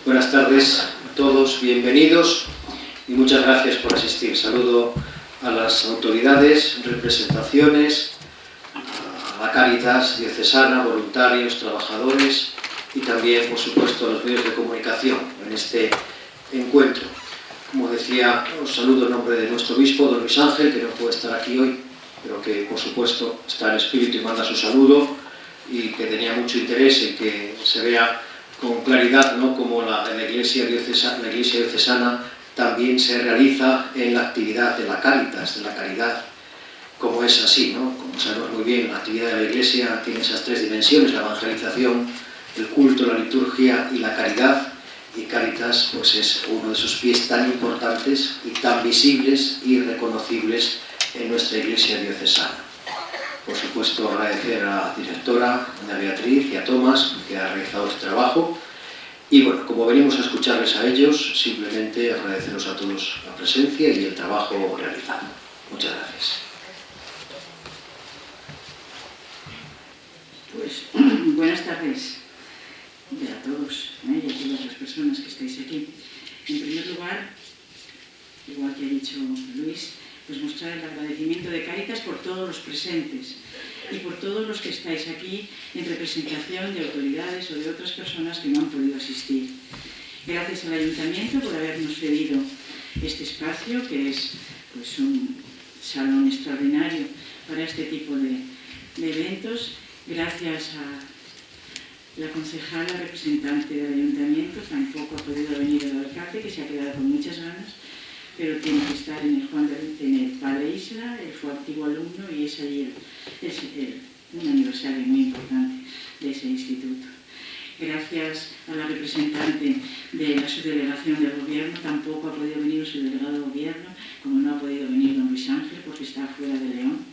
Buenas tardes a todos, bienvenidos y muchas gracias por asistir. Saludo a las autoridades, representaciones, a la Cáritas diocesana, voluntarios, trabajadores y también, por supuesto, a los medios de comunicación en este encuentro. Como decía, os saludo en nombre de nuestro obispo, don Luis Ángel, que no puede estar aquí hoy, pero que, por supuesto, está en espíritu y manda su saludo y que tenía mucho interés en que se vea con claridad, ¿no?, como la Iglesia diocesana también se realiza en la actividad de la Cáritas, de la caridad, como es así, ¿no? Como sabemos muy bien, la actividad de la Iglesia tiene esas tres dimensiones: la evangelización, el culto, la liturgia y la caridad. Y Cáritas, pues, es uno de esos pies tan importantes y tan visibles y reconocibles en nuestra Iglesia diocesana. Por supuesto, agradecer a la directora, a Beatriz y a Tomás, que ha realizado este trabajo. Y bueno, como venimos a escucharles a ellos, simplemente agradeceros a todos la presencia y el trabajo realizado. Muchas gracias. Pues buenas tardes a todos y a todas las personas que estáis aquí. En primer lugar, igual que ha dicho Luis, pues mostrar el agradecimiento de Cáritas por todos los presentes y por todos los que estáis aquí en representación de autoridades o de otras personas que no han podido asistir. Gracias al Ayuntamiento por habernos cedido este espacio, que es, pues, un salón extraordinario para este tipo de eventos. Gracias a la concejala representante del Ayuntamiento. Tampoco ha podido venir el alcalde, que se ha quedado con muchas ganas, pero tiene que estar en el Padre Isla. Él fue antiguo alumno y es allí un aniversario muy importante de ese instituto. Gracias a la representante de la subdelegación del gobierno. Tampoco ha podido venir el subdelegado del gobierno, como no ha podido venir don Luis Ángel porque está fuera de León.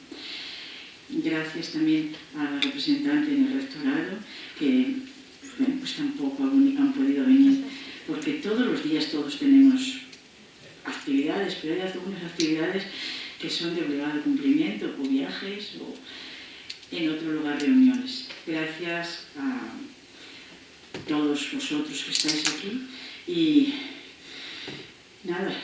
Gracias también a la representante en el rectorado, que, bueno, pues tampoco han podido venir, porque todos los días todos tenemos actividades, pero hay algunas actividades que son de obligado cumplimiento, o viajes, o en otro lugar reuniones. Gracias a todos vosotros que estáis aquí. Y nada,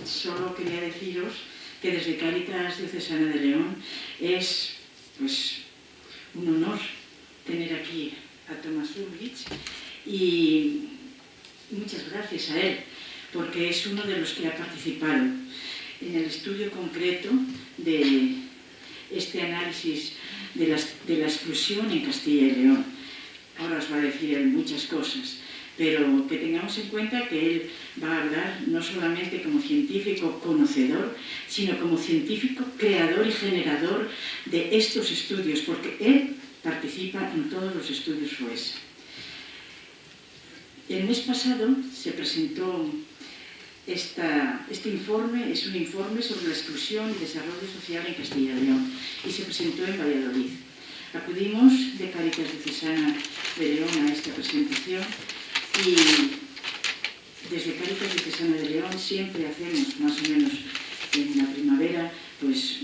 solo quería deciros que desde Cáritas Diocesana de León es, pues, un honor tener aquí a Tomás Ulrich, y muchas gracias a él, porque es uno de los que ha participado en el estudio concreto de este análisis de la exclusión en Castilla y León. Ahora os va a decir él muchas cosas, pero que tengamos en cuenta que él va a hablar no solamente como científico conocedor, sino como científico creador y generador de estos estudios, porque él participa en todos los estudios FOESA. El mes pasado se presentó este informe. Es un informe sobre la exclusión y desarrollo social en Castilla y León, y se presentó en Valladolid. Acudimos de Cáritas Diocesana de León a esta presentación, y desde Cáritas Diocesana de León siempre hacemos, más o menos en la primavera, pues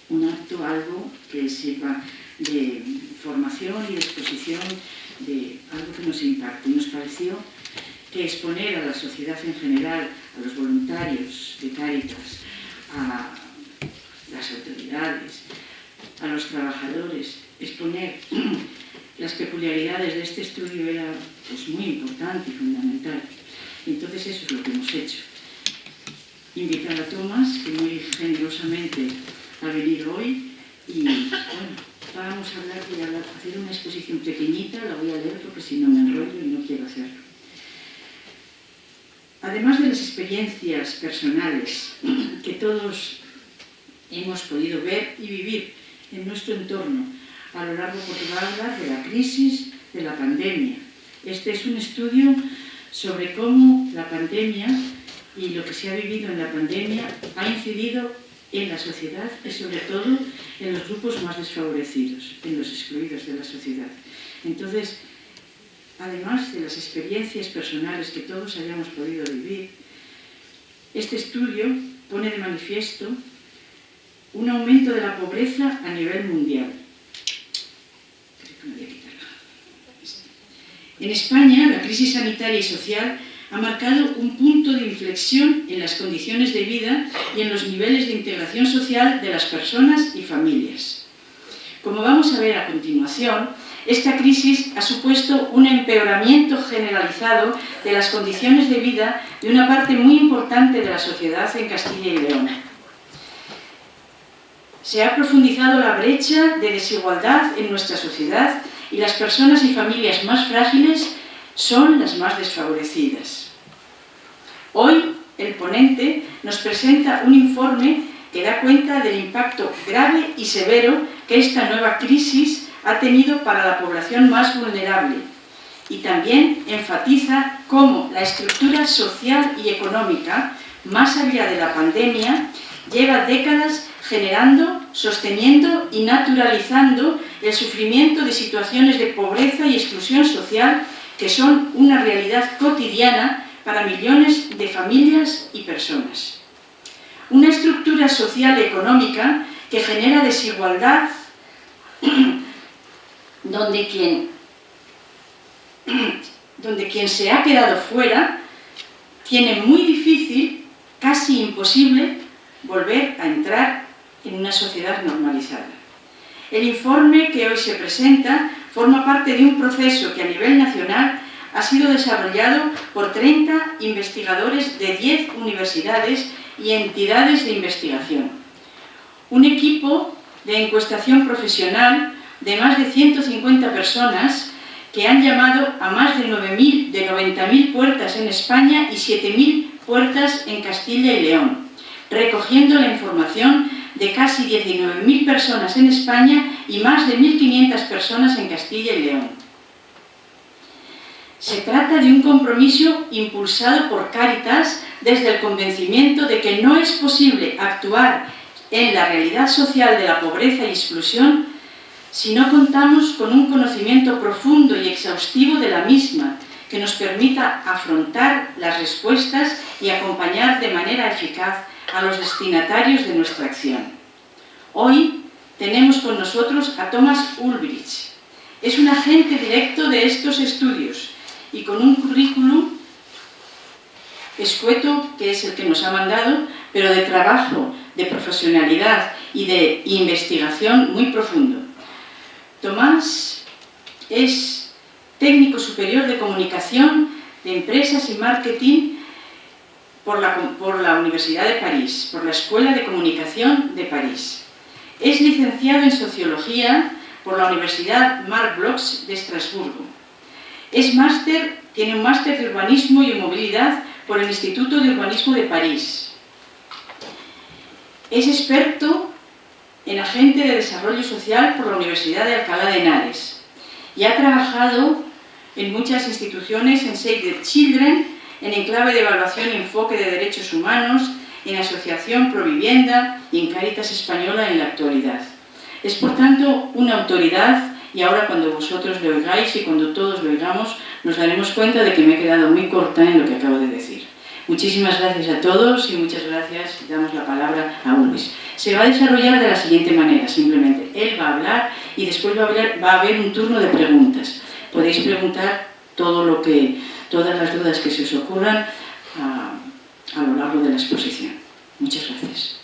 un acto, algo que sirva de formación y de exposición de algo que nos impacte. Nos pareció que exponer a la sociedad en general, a los voluntarios de Cáritas, a las autoridades, a los trabajadores, exponer las peculiaridades de este estudio era, pues, muy importante y fundamental. Entonces eso es lo que hemos hecho. Invitar a Tomás, que muy generosamente ha venido hoy, y bueno, vamos a hablar, voy a hacer una exposición pequeñita, la voy a leer porque si no me enrollo y no quiero hacerlo. Además de las experiencias personales que todos hemos podido ver y vivir en nuestro entorno a lo largo, porque va a hablar de la crisis de la pandemia. Este es un estudio sobre cómo la pandemia y lo que se ha vivido en la pandemia ha incidido en la sociedad y sobre todo en los grupos más desfavorecidos, en los excluidos de la sociedad. Entonces, además de las experiencias personales que todos hayamos podido vivir, este estudio pone de manifiesto un aumento de la pobreza a nivel mundial. En España, la crisis sanitaria y social ha marcado un punto de inflexión en las condiciones de vida y en los niveles de integración social de las personas y familias. Como vamos a ver a continuación, esta crisis ha supuesto un empeoramiento generalizado de las condiciones de vida de una parte muy importante de la sociedad en Castilla y León. Se ha profundizado la brecha de desigualdad en nuestra sociedad y las personas y familias más frágiles son las más desfavorecidas. Hoy, el ponente nos presenta un informe que da cuenta del impacto grave y severo que esta nueva crisis ha tenido para la población más vulnerable y también enfatiza cómo la estructura social y económica, más allá de la pandemia, lleva décadas generando, sosteniendo y naturalizando el sufrimiento de situaciones de pobreza y exclusión social que son una realidad cotidiana para millones de familias y personas. Una estructura social y económica que genera desigualdad donde quien se ha quedado fuera tiene muy difícil, casi imposible, volver a entrar en una sociedad normalizada. El informe que hoy se presenta forma parte de un proceso que a nivel nacional ha sido desarrollado por 30 investigadores de 10 universidades y entidades de investigación. Un equipo de encuestación profesional de más de 150 personas que han llamado a más de 90.000 puertas en España y 7.000 puertas en Castilla y León, recogiendo la información de casi 19.000 personas en España y más de 1.500 personas en Castilla y León. Se trata de un compromiso impulsado por Cáritas desde el convencimiento de que no es posible actuar en la realidad social de la pobreza y exclusión si no contamos con un conocimiento profundo y exhaustivo de la misma que nos permita afrontar las respuestas y acompañar de manera eficaz a los destinatarios de nuestra acción. Hoy tenemos con nosotros a Thomas Ulbricht. Es un agente directo de estos estudios y con un currículum escueto, que es el que nos ha mandado, pero de trabajo, de profesionalidad y de investigación muy profundo. Tomás es técnico superior de comunicación de empresas y marketing por la Universidad de París, por la Escuela de Comunicación de París. Es licenciado en Sociología por la Universidad Marc Bloch de Estrasburgo. Tiene un máster de Urbanismo y Movilidad por el Instituto de Urbanismo de París. Es experto en agente de desarrollo social por la Universidad de Alcalá de Henares y ha trabajado en muchas instituciones, en Save the Children, en Enclave de Evaluación y Enfoque de Derechos Humanos, en Asociación Provivienda y en Cáritas Española en la actualidad. Es, por tanto, una autoridad y ahora cuando vosotros lo oigáis y cuando todos lo oigamos nos daremos cuenta de que me he quedado muy corta en lo que acabo de decir. Muchísimas gracias a todos y muchas gracias. Damos la palabra a Ulbricht. Se va a desarrollar de la siguiente manera, simplemente. Él va a hablar y después va a haber un turno de preguntas. Podéis preguntar todas las dudas que se os ocurran a lo largo de la exposición. Muchas gracias.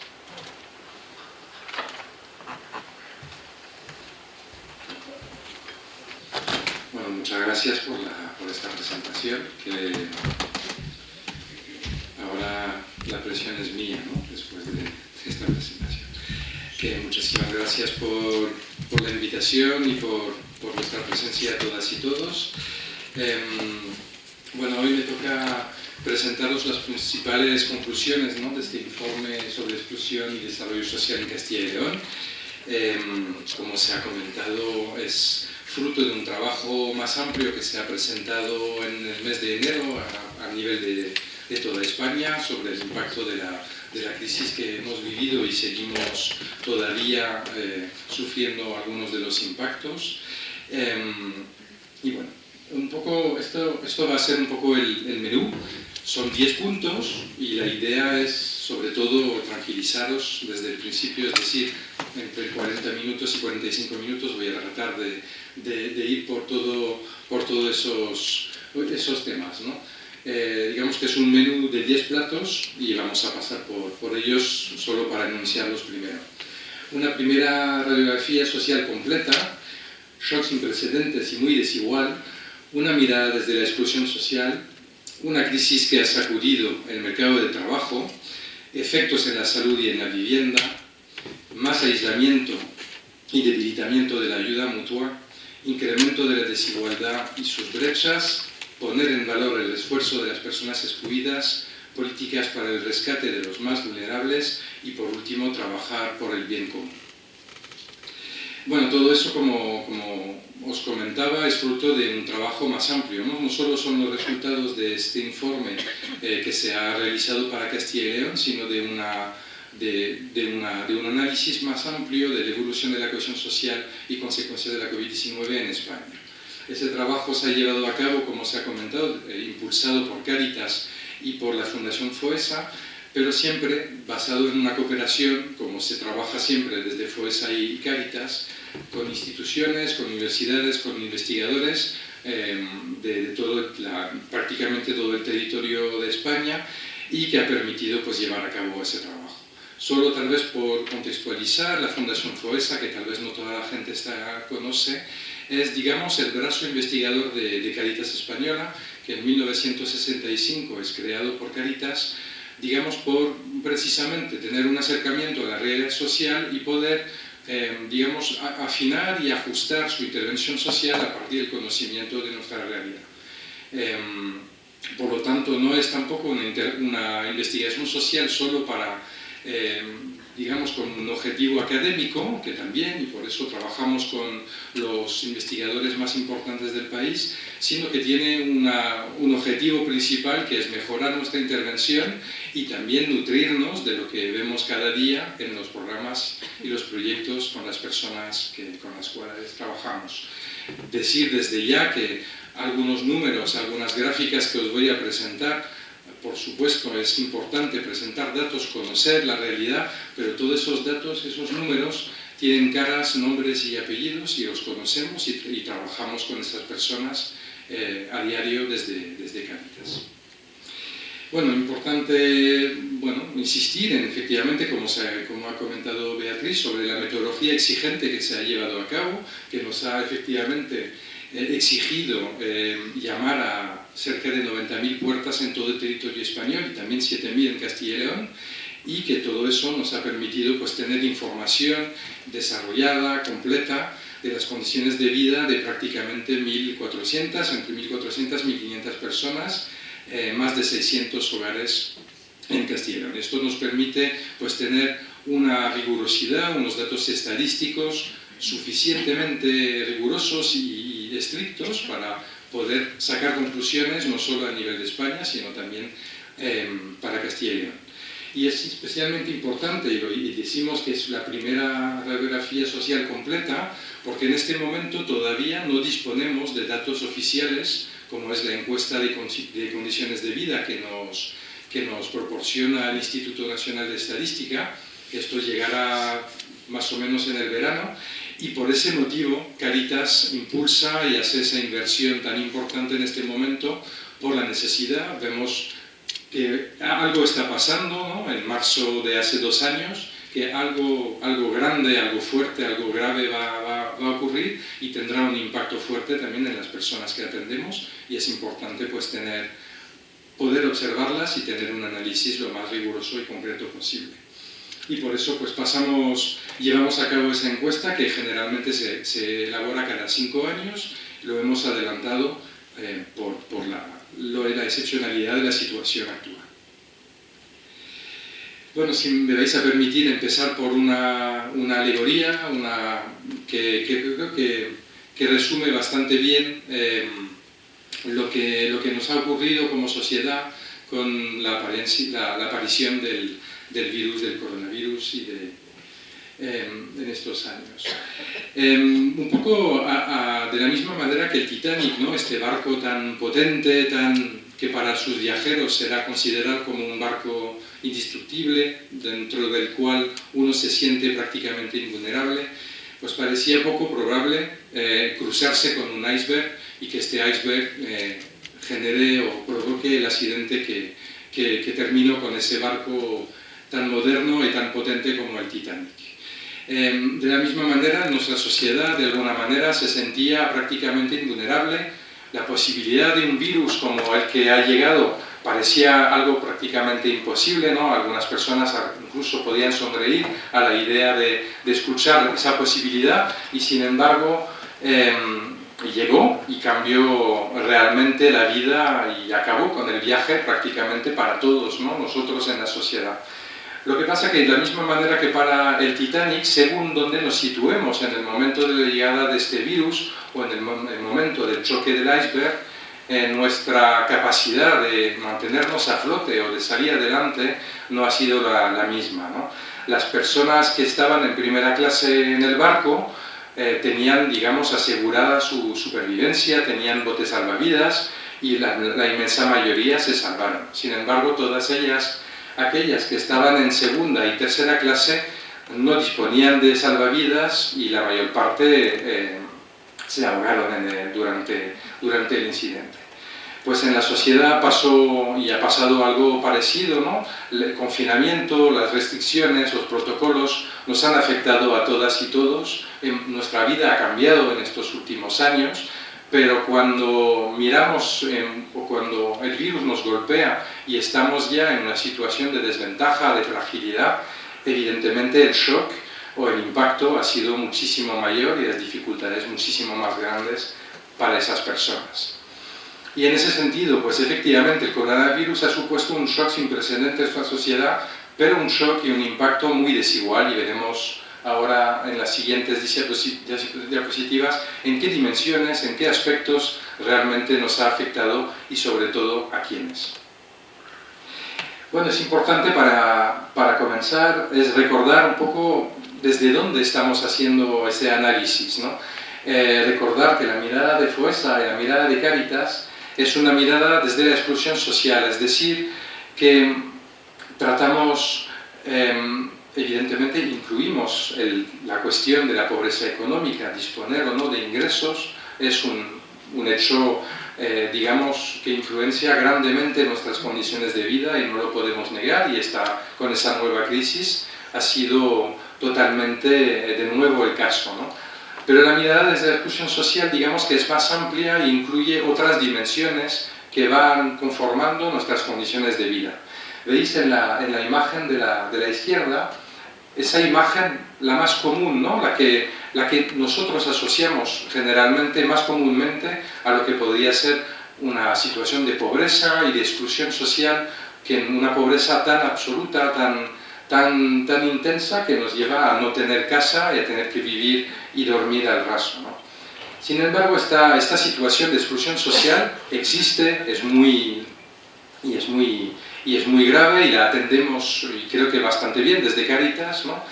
Bueno, muchas gracias por esta presentación, que ahora la presión es mía, ¿no? Después de esta presentación. Muchísimas gracias por la invitación y por vuestra presencia a todas y todos. Bueno, hoy me toca presentaros las principales conclusiones, ¿no?, de este informe sobre exclusión y desarrollo social en Castilla y León. Como se ha comentado, es fruto de un trabajo más amplio que se ha presentado en el mes de enero a nivel de toda España sobre el impacto de la crisis que hemos vivido y seguimos todavía sufriendo algunos de los impactos. Y bueno, un poco esto va a ser un poco el menú. Son 10 puntos y la idea es sobre todo tranquilizaros desde el principio, es decir, entre 40 minutos y 45 minutos voy a tratar de ir por todos esos temas, ¿no? Digamos que es un menú de 10 platos y vamos a pasar por ellos solo para enunciarlos primero. Una primera radiografía social completa, shock sin precedentes y muy desigual, una mirada desde la exclusión social, una crisis que ha sacudido el mercado de trabajo, efectos en la salud y en la vivienda, más aislamiento y debilitamiento de la ayuda mutua, incremento de la desigualdad y sus brechas, poner en valor el esfuerzo de las personas excluidas, políticas para el rescate de los más vulnerables y, por último, trabajar por el bien común. Bueno, todo eso, como os comentaba, es fruto de un trabajo más amplio, ¿no? No solo son los resultados de este informe que se ha realizado para Castilla y León, sino de un análisis más amplio de la evolución de la cohesión social y consecuencias de la COVID-19 en España. Ese trabajo se ha llevado a cabo, como se ha comentado, impulsado por Cáritas y por la Fundación FOESA, pero siempre basado en una cooperación, como se trabaja siempre desde FOESA y Cáritas, con instituciones, con universidades, con investigadores de prácticamente todo el territorio de España, y que ha permitido pues, llevar a cabo ese trabajo. Solo tal vez por contextualizar, la Fundación FOESA, que tal vez no toda la gente conoce, es, digamos, el brazo investigador de Cáritas Española, que en 1965 es creado por Cáritas, digamos, por precisamente tener un acercamiento a la realidad social y poder, digamos, afinar y ajustar su intervención social a partir del conocimiento de nuestra realidad. Por lo tanto, no es tampoco una investigación social solo para, digamos, con un objetivo académico, que también, y por eso trabajamos con los investigadores más importantes del país, sino que tiene un objetivo principal, que es mejorar nuestra intervención y también nutrirnos de lo que vemos cada día en los programas y los proyectos con las personas con las cuales trabajamos. Decir desde ya que algunos números, algunas gráficas que os voy a presentar, por supuesto es importante presentar datos, conocer la realidad, pero todos esos datos, esos números, tienen caras, nombres y apellidos y los conocemos y trabajamos con esas personas a diario desde Cáritas. Bueno, importante insistir en, efectivamente, como ha comentado Beatriz, sobre la metodología exigente que se ha llevado a cabo, que nos ha efectivamente exigido llamar a cerca de 90.000 puertas en todo el territorio español y también 7.000 en Castilla y León, y que todo eso nos ha permitido pues, tener información desarrollada, completa, de las condiciones de vida de prácticamente 1.400, entre 1.400 y 1.500 personas, más de 600 hogares en Castilla y León. Esto nos permite pues, tener una rigurosidad, unos datos estadísticos suficientemente rigurosos y estrictos para poder sacar conclusiones no solo a nivel de España, sino también para Castilla y León. Y es especialmente importante, y decimos que es la primera radiografía social completa, porque en este momento todavía no disponemos de datos oficiales, como es la encuesta de condiciones de vida que nos proporciona el Instituto Nacional de Estadística. Esto llegará más o menos en el verano, y por ese motivo Cáritas impulsa y hace esa inversión tan importante en este momento por la necesidad. Vemos que algo está pasando, ¿no? En marzo de hace 2 años, que algo grande, algo fuerte, algo grave va a ocurrir y tendrá un impacto fuerte también en las personas que atendemos, y es importante pues poder observarlas y tener un análisis lo más riguroso y concreto posible. Y por eso pues llevamos a cabo esa encuesta, que generalmente se elabora cada 5 años. Lo hemos adelantado por la excepcionalidad de la situación actual. Bueno, si me vais a permitir empezar por una alegoría, que creo que resume bastante bien lo que nos ha ocurrido como sociedad con la aparición del virus, del coronavirus en estos años. Un poco de la misma manera que el Titanic, ¿no? Este barco tan potente, que para sus viajeros será considerado como un barco indestructible, dentro del cual uno se siente prácticamente invulnerable, pues parecía poco probable cruzarse con un iceberg y que este iceberg genere o provoque el accidente que terminó con ese barco tan moderno y tan potente como el Titanic. De la misma manera, nuestra sociedad de alguna manera se sentía prácticamente invulnerable. La posibilidad de un virus como el que ha llegado parecía algo prácticamente imposible, ¿no? Algunas personas incluso podían sonreír a la idea de escuchar esa posibilidad y sin embargo llegó y cambió realmente la vida y acabó con el viaje prácticamente para todos, ¿no? Nosotros en la sociedad. Lo que pasa que de la misma manera que para el Titanic, según donde nos situemos en el momento de la llegada de este virus o en el momento del choque del iceberg, nuestra capacidad de mantenernos a flote o de salir adelante no ha sido la misma, ¿no? Las personas que estaban en primera clase en el barco tenían, digamos, asegurada su supervivencia, tenían botes salvavidas y la inmensa mayoría se salvaron. Sin embargo, todas aquellas que estaban en segunda y tercera clase no disponían de salvavidas y la mayor parte se ahogaron durante el incidente. Pues en la sociedad pasó y ha pasado algo parecido, ¿no? El confinamiento, las restricciones, los protocolos nos han afectado a todas y todos. Nuestra vida ha cambiado en estos últimos años, pero cuando miramos o cuando el virus nos golpea y estamos ya en una situación de desventaja, de fragilidad, evidentemente el shock o el impacto ha sido muchísimo mayor y las dificultades muchísimo más grandes para esas personas. Y en ese sentido, pues efectivamente el coronavirus ha supuesto un shock sin precedentes en nuestra sociedad, pero un shock y un impacto muy desigual, y veremos ahora en las siguientes diapositivas en qué dimensiones, en qué aspectos realmente nos ha afectado y sobre todo a quiénes. Bueno, es importante para comenzar es recordar un poco desde dónde estamos haciendo ese análisis, ¿no? Recordar que la mirada de FOESA y la mirada de Cáritas es una mirada desde la exclusión social, es decir, que tratamos, evidentemente incluimos la cuestión de la pobreza económica, disponer o no de ingresos es un hecho, digamos, que influencia grandemente nuestras condiciones de vida y no lo podemos negar, y con esa nueva crisis ha sido totalmente de nuevo el caso, ¿no? Pero la mirada desde la exclusión social, digamos que es más amplia e incluye otras dimensiones que van conformando nuestras condiciones de vida. Veis en la imagen de la izquierda, esa imagen, la más común, ¿no? la que nosotros asociamos generalmente, más comúnmente, a lo que podría ser una situación de pobreza y de exclusión social, que una pobreza tan absoluta, tan intensa, que nos lleva a no tener casa y a tener que vivir y dormir al raso, ¿no? Sin embargo, esta situación de exclusión social existe, es muy grave y la atendemos, y creo que bastante bien desde Cáritas, ¿no?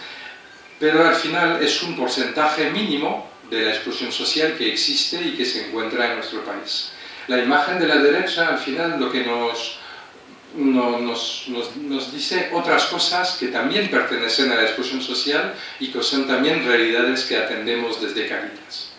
Pero al final es un porcentaje mínimo de la exclusión social que existe y que se encuentra en nuestro país. La imagen de la derecha, al final, lo que nos dice otras cosas que también pertenecen a la exclusión social y que son también realidades que atendemos desde Cáritas.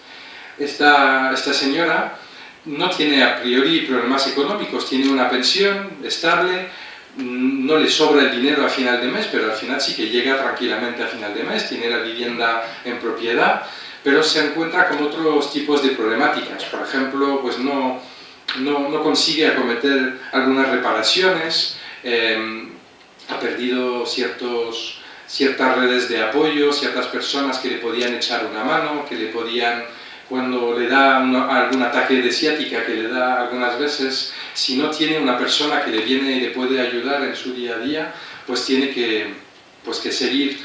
Esta señora no tiene a priori problemas económicos, tiene una pensión estable, no le sobra el dinero a final de mes, pero al final sí que llega tranquilamente a final de mes, tiene la vivienda en propiedad, pero se encuentra con otros tipos de problemáticas. Por ejemplo, pues no consigue acometer algunas reparaciones, ha perdido ciertas redes de apoyo, ciertas personas que le podían echar una mano, que le podían, cuando le da algún ataque de ciática, que le da algunas veces, si no tiene una persona que le viene y le puede ayudar en su día a día, pues tiene que seguir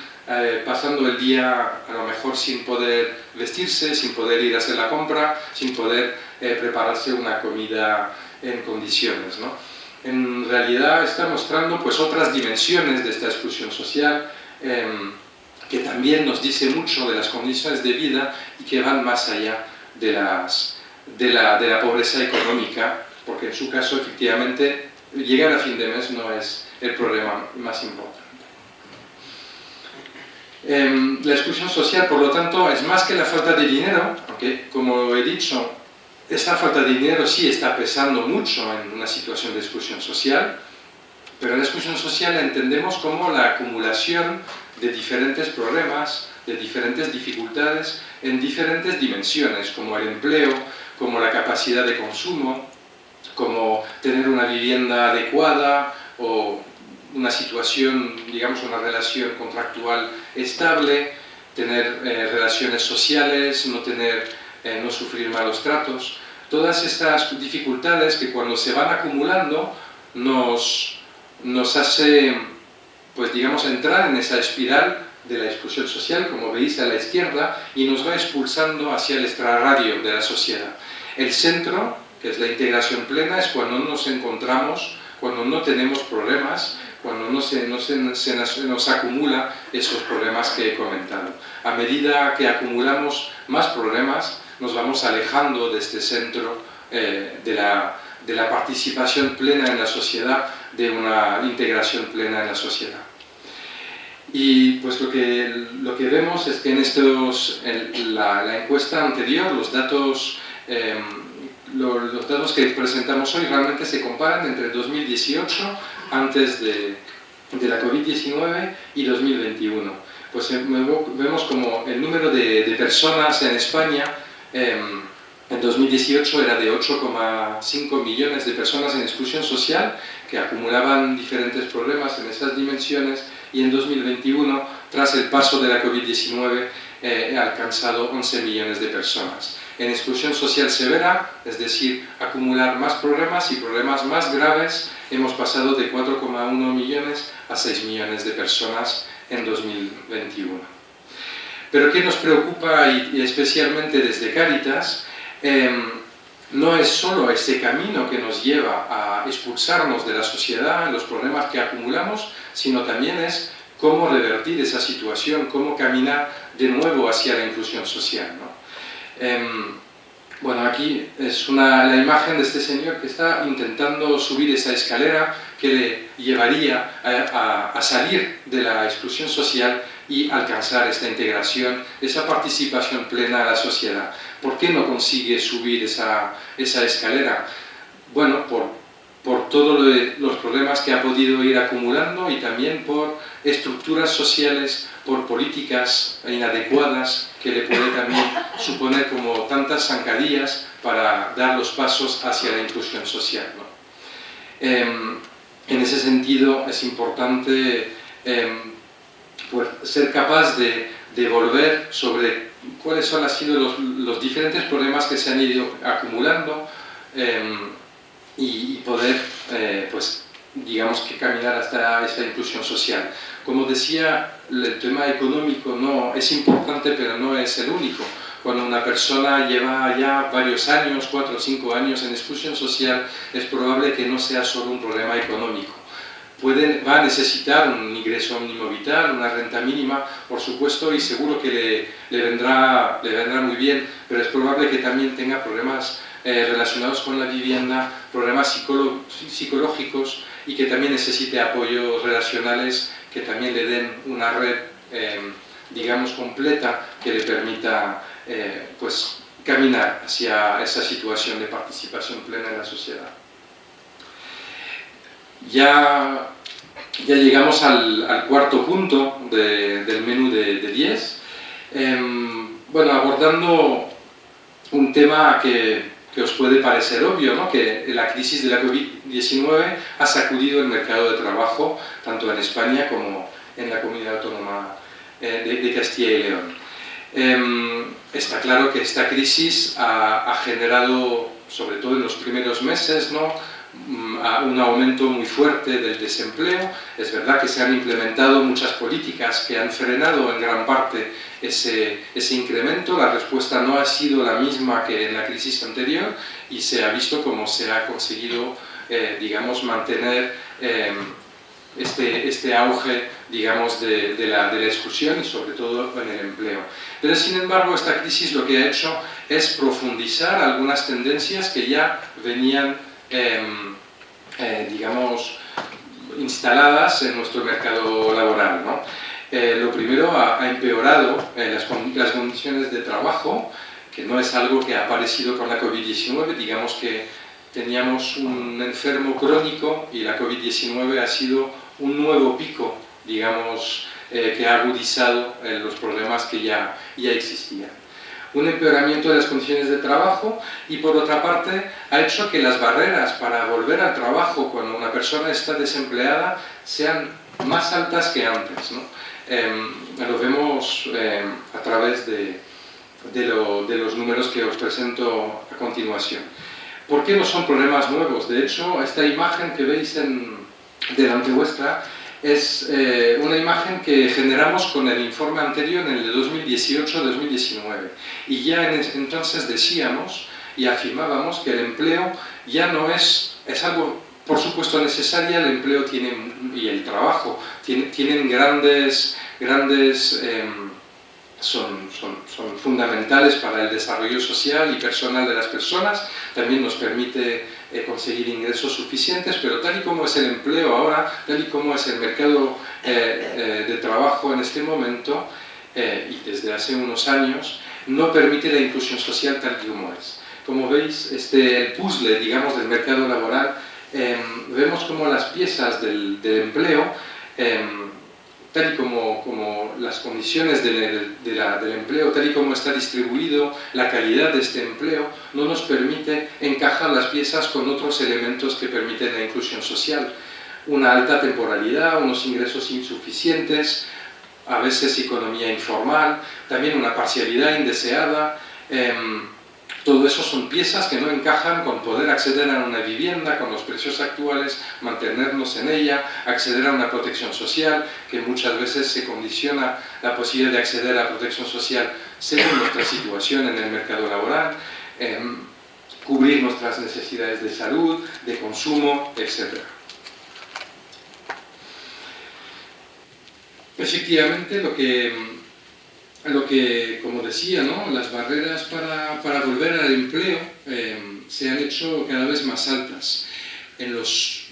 pasando el día a lo mejor sin poder vestirse, sin poder ir a hacer la compra, sin poder prepararse una comida en condiciones, ¿no? En realidad está mostrando pues otras dimensiones de esta exclusión social que también nos dice mucho de las condiciones de vida y que van más allá de la pobreza económica porque en su caso, efectivamente, llegar a fin de mes no es el problema más importante. La exclusión social, por lo tanto, es más que la falta de dinero, aunque, como he dicho, esta falta de dinero sí está pesando mucho en una situación de exclusión social, pero la exclusión social la entendemos como la acumulación de diferentes problemas, de diferentes dificultades en diferentes dimensiones, como el empleo, como la capacidad de consumo, como tener una vivienda adecuada o una situación, digamos, una relación contractual estable, tener relaciones sociales, no sufrir malos tratos. Todas estas dificultades que cuando se van acumulando nos hace, pues digamos, entrar en esa espiral de la exclusión social, como veis a la izquierda, y nos va expulsando hacia el extrarradio de la sociedad. El centro, que es la integración plena, es cuando nos encontramos, cuando no tenemos problemas, cuando no se nos acumula esos problemas que he comentado. A medida que acumulamos más problemas, nos vamos alejando de este centro de la participación plena en la sociedad, de una integración plena en la sociedad. Y pues lo que vemos es que en la encuesta anterior, los datos que presentamos hoy realmente se comparan entre 2018, antes de la COVID-19, y 2021. Pues vemos como el número de personas en España en 2018 era de 8,5 millones de personas en exclusión social, que acumulaban diferentes problemas en esas dimensiones, y en 2021, tras el paso de la COVID-19, ha alcanzado 11 millones de personas. En exclusión social severa, es decir, acumular más problemas y problemas más graves, hemos pasado de 4,1 millones a 6 millones de personas en 2021. Pero ¿qué nos preocupa, y especialmente desde Cáritas? No es solo ese camino que nos lleva a expulsarnos de la sociedad, los problemas que acumulamos, sino también es cómo revertir esa situación, cómo caminar de nuevo hacia la inclusión social, ¿no? Bueno, aquí es la imagen de este señor que está intentando subir esa escalera que le llevaría a salir de la exclusión social y alcanzar esta integración, esa participación plena a la sociedad. ¿Por qué no consigue subir esa escalera? Bueno, por todos los problemas que ha podido ir acumulando, y también por estructuras sociales, por políticas inadecuadas que le puede también suponer como tantas zancadillas para dar los pasos hacia la inclusión social, ¿no? En ese sentido es importante pues, ser capaz de volver sobre cuáles han sido los diferentes problemas que se han ido acumulando, y poder, pues, digamos que caminar hasta esta inclusión social. Como decía, el tema económico no es importante, pero no es el único. Cuando una persona lleva ya varios años, 4 o 5 años en exclusión social, es probable que no sea solo un problema económico. Va a necesitar un ingreso mínimo vital, una renta mínima, por supuesto, y seguro que le vendrá muy bien, pero es probable que también tenga problemas relacionados con la vivienda, problemas psicológicos, y que también necesite apoyos relacionales que también le den una red, digamos, completa, que le permita pues, caminar hacia esa situación de participación plena en la sociedad. Ya llegamos al cuarto punto del menú de 10, bueno, abordando un tema que os puede parecer obvio, ¿no? Que la crisis de la COVID-19 ha sacudido el mercado de trabajo, tanto en España como en la Comunidad Autónoma de Castilla y León. Está claro que esta crisis ha generado, sobre todo en los primeros meses, ¿no?, un aumento muy fuerte del desempleo. Es verdad que se han implementado muchas políticas que han frenado en gran parte ese incremento. La respuesta no ha sido la misma que en la crisis anterior, y se ha visto cómo se ha conseguido, digamos, mantener este auge, digamos, de la exclusión, y sobre todo en el empleo. Pero sin embargo, esta crisis lo que ha hecho es profundizar algunas tendencias que ya venían digamos, instaladas en nuestro mercado laboral, ¿no? Lo primero, ha empeorado las condiciones de trabajo, que no es algo que ha aparecido con la COVID-19, digamos que teníamos un enfermo crónico y la COVID-19 ha sido un nuevo pico, digamos, que ha agudizado los problemas que ya existían. Un empeoramiento de las condiciones de trabajo y, por otra parte, ha hecho que las barreras para volver al trabajo cuando una persona está desempleada sean más altas que antes, ¿no? Lo vemos a través de los números que os presento a continuación. ¿Por qué no son problemas nuevos? De hecho, esta imagen que veis delante vuestra es una imagen que generamos con el informe anterior en el de 2018-2019. Y ya entonces decíamos y afirmábamos que el empleo ya no es algo, por supuesto, necesario. El empleo y el trabajo tienen son fundamentales para el desarrollo social y personal de las personas. También nos permite conseguir ingresos suficientes, pero tal y como es el empleo ahora, tal y como es el mercado de trabajo en este momento, y desde hace unos años, no permite la inclusión social tal y como es. Como veis, el puzzle, digamos, del mercado laboral, vemos como las piezas del empleo, tal y como las condiciones del empleo, tal y como está distribuido, la calidad de este empleo, no nos permite encajar las piezas con otros elementos que permiten la inclusión social. Una alta temporalidad, unos ingresos insuficientes, a veces economía informal, también una parcialidad indeseada. Todo eso son piezas que no encajan con poder acceder a una vivienda, con los precios actuales, mantenernos en ella, acceder a una protección social, que muchas veces se condiciona la posibilidad de acceder a la protección social según nuestra situación en el mercado laboral, cubrir nuestras necesidades de salud, de consumo, etc. Efectivamente, lo que, como decía, ¿no? Las barreras para volver al empleo se han hecho cada vez más altas. En los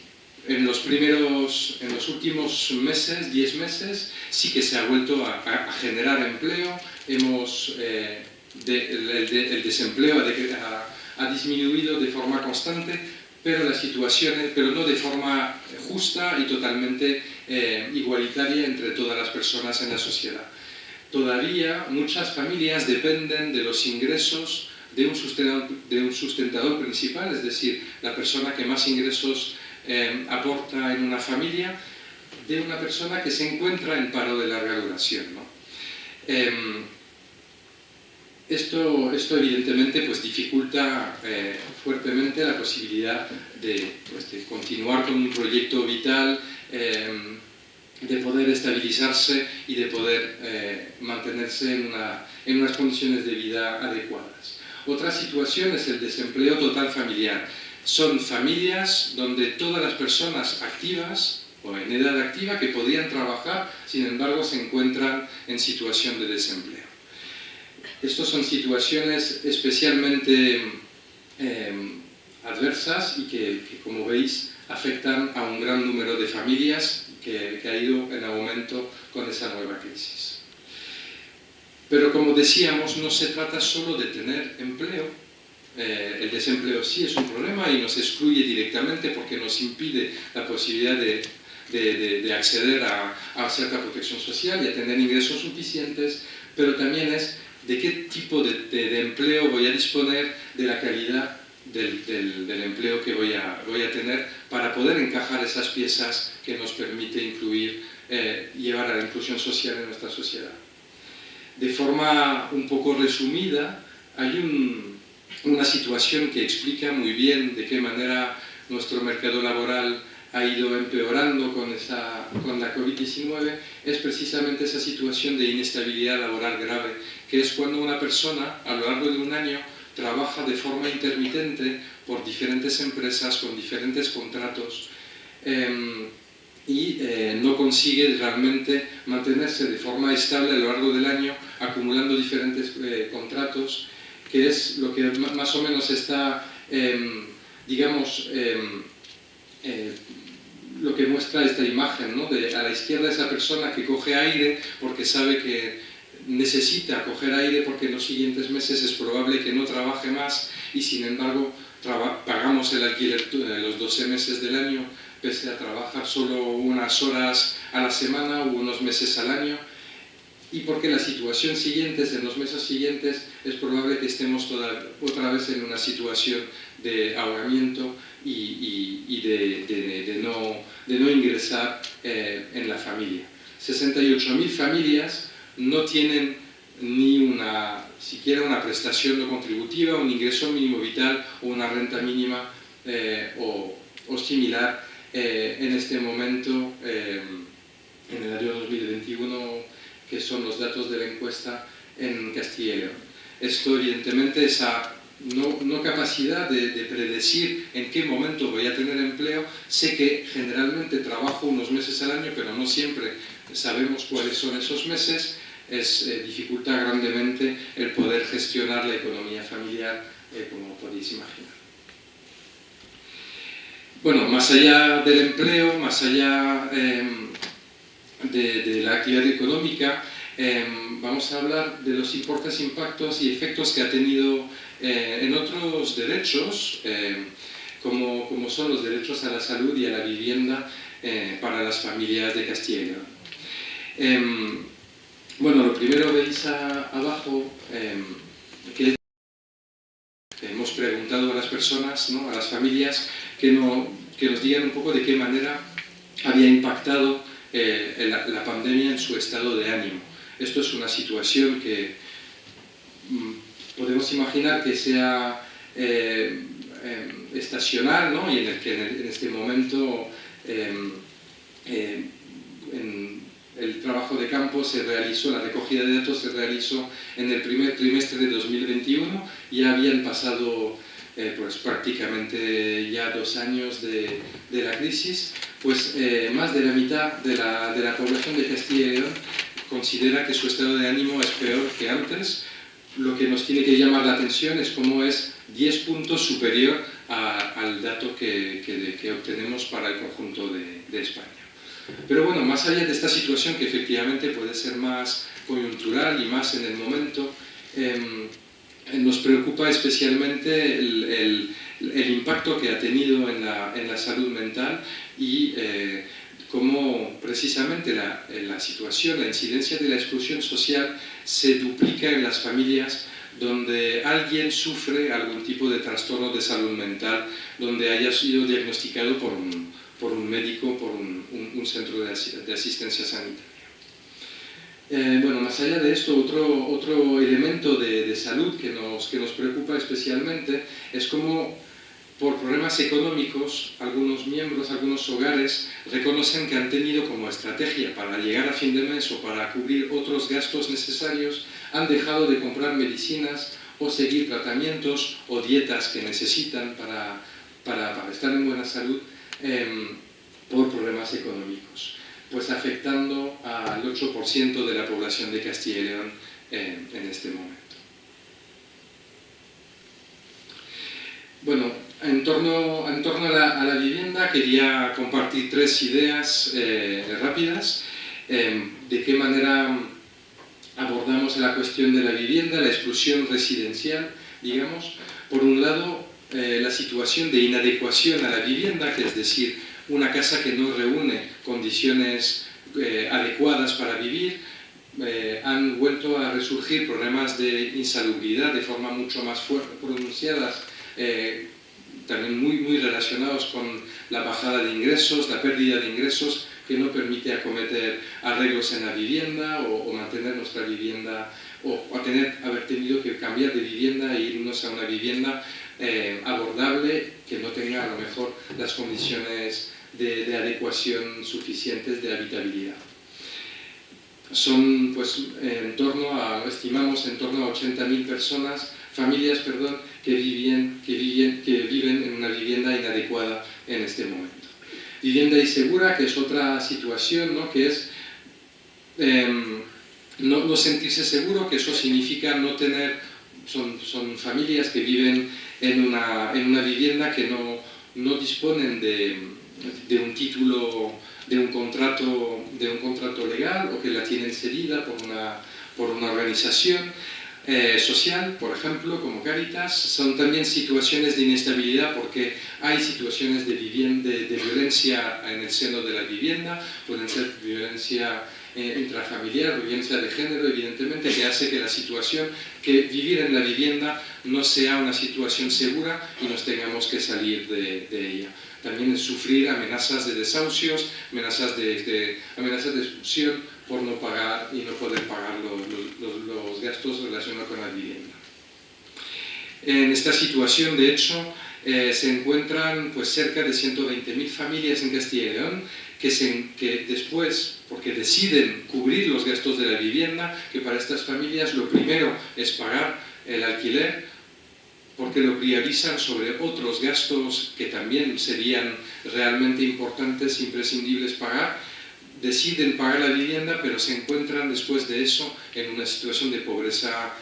últimos meses, 10 meses, sí que se ha vuelto a generar empleo. El desempleo ha disminuido de forma constante, pero no de forma justa y totalmente igualitaria entre todas las personas en la sociedad. Todavía muchas familias dependen de los ingresos de un sustentador principal, es decir, la persona que más ingresos aporta en una familia, de una persona que se encuentra en paro de larga duración, ¿no? Esto evidentemente pues, dificulta fuertemente la posibilidad de continuar con un proyecto vital, de poder estabilizarse y de poder mantenerse en unas condiciones de vida adecuadas. Otra situación es el desempleo total familiar. Son familias donde todas las personas activas o en edad activa que podían trabajar, sin embargo, se encuentran en situación de desempleo. Estas son situaciones especialmente adversas y que, como veis, afectan a un gran número de familias que ha ido en aumento con esa nueva crisis. Pero como decíamos, no se trata solo de tener empleo. El desempleo sí es un problema y nos excluye directamente porque nos impide la posibilidad de acceder a cierta protección social y a tener ingresos suficientes, pero también es de qué tipo de empleo voy a disponer, de la calidad del empleo que voy a tener para poder encajar esas piezas que nos permite llevar a la inclusión social en nuestra sociedad. De forma un poco resumida, hay una situación que explica muy bien de qué manera nuestro mercado laboral ha ido empeorando con la COVID-19, es precisamente esa situación de inestabilidad laboral grave, que es cuando una persona a lo largo de un año trabaja de forma intermitente por diferentes empresas con diferentes contratos y no consigue realmente mantenerse de forma estable a lo largo del año acumulando diferentes contratos, que es lo que más o menos está digamos, lo que muestra esta imagen, ¿no? A la izquierda esa persona que coge aire porque sabe que necesita coger aire porque en los siguientes meses es probable que no trabaje más y sin embargo pagamos el alquiler los 12 meses del año pese a trabajar solo unas horas a la semana o unos meses al año, y porque la situación siguiente, en los meses siguientes, es probable que estemos otra vez en una situación de ahogamiento y de no ingresar en la familia. 68.000 familias no tienen ni siquiera una prestación no contributiva, un ingreso mínimo vital o una renta mínima o similar en este momento, en el año 2021, que son los datos de la encuesta en Castilla y León. Esto, evidentemente, esa no capacidad de predecir en qué momento voy a tener empleo. Sé que generalmente trabajo unos meses al año, pero no siempre sabemos cuáles son esos meses. Dificulta grandemente el poder gestionar la economía familiar, como podéis imaginar. Bueno, más allá del empleo, más allá de la actividad económica, vamos a hablar de los importantes impactos y efectos que ha tenido en otros derechos, como son los derechos a la salud y a la vivienda para las familias de Castilla y León. Bueno, lo primero veis abajo, que hemos preguntado a las personas, ¿no?, a las familias, que nos digan un poco de qué manera había impactado la pandemia en su estado de ánimo. Esto es una situación que podemos imaginar que sea estacional, ¿no?, y en el que en este momento el trabajo de campo se realizó, la recogida de datos se realizó en el primer trimestre de 2021, y ya habían pasado pues prácticamente ya 2 años de la crisis. Pues más de la mitad de la población de Castilla y León considera que su estado de ánimo es peor que antes. Lo que nos tiene que llamar la atención es cómo es 10 puntos superior al dato que obtenemos para el conjunto de España. Pero bueno, más allá de esta situación, que efectivamente puede ser más coyuntural y más en el momento, nos preocupa especialmente el impacto que ha tenido en la salud mental y cómo precisamente la situación, la incidencia de la exclusión social se duplica en las familias donde alguien sufre algún tipo de trastorno de salud mental, donde haya sido diagnosticado por un médico, por un centro de asistencia sanitaria. Bueno, más allá de esto, otro elemento de salud que nos preocupa especialmente es cómo, por problemas económicos, algunos miembros, algunos hogares reconocen que han tenido como estrategia para llegar a fin de mes o para cubrir otros gastos necesarios, han dejado de comprar medicinas o seguir tratamientos o dietas que necesitan para estar en buena salud por problemas económicos, pues afectando al 8% de la población de Castilla y León en este momento. Bueno, en torno a la vivienda quería compartir 3 ideas rápidas de qué manera abordamos la cuestión de la vivienda, la exclusión residencial, digamos. Por un lado, la situación de inadecuación a la vivienda, que es decir, una casa que no reúne condiciones adecuadas para vivir. Han vuelto a resurgir problemas de insalubridad de forma mucho más pronunciadas, también muy relacionados con la bajada de ingresos, la pérdida de ingresos, que no permite acometer arreglos en la vivienda o mantener nuestra vivienda, o haber tenido que cambiar de vivienda e irnos a una vivienda abordable, que no tenga a lo mejor las condiciones de adecuación suficientes de habitabilidad. Son, pues, estimamos en torno a 80.000 personas, familias, perdón, que viven en una vivienda inadecuada en este momento. Vivienda insegura, que es otra situación, ¿no?, que es no sentirse seguro, que eso significa no tener son familias que viven en una vivienda que no disponen de un título, de un contrato legal, o que la tienen cedida por una organización social, por ejemplo, como Cáritas. Son también situaciones de inestabilidad porque hay situaciones de violencia en el seno de la vivienda, pueden ser violencia intrafamiliar, violencia de género, evidentemente, que hace que la situación, que vivir en la vivienda no sea una situación segura y nos tengamos que salir de ella. También sufrir amenazas de desahucios, amenazas de expulsión por no pagar y no poder pagar los gastos relacionados con la vivienda. En esta situación, de hecho, se encuentran pues, cerca de 120.000 familias en Castilla y León que después, porque deciden cubrir los gastos de la vivienda, que para estas familias lo primero es pagar el alquiler, porque lo priorizan sobre otros gastos que también serían realmente importantes, imprescindibles pagar. Deciden pagar la vivienda, pero se encuentran después de eso en una situación de pobreza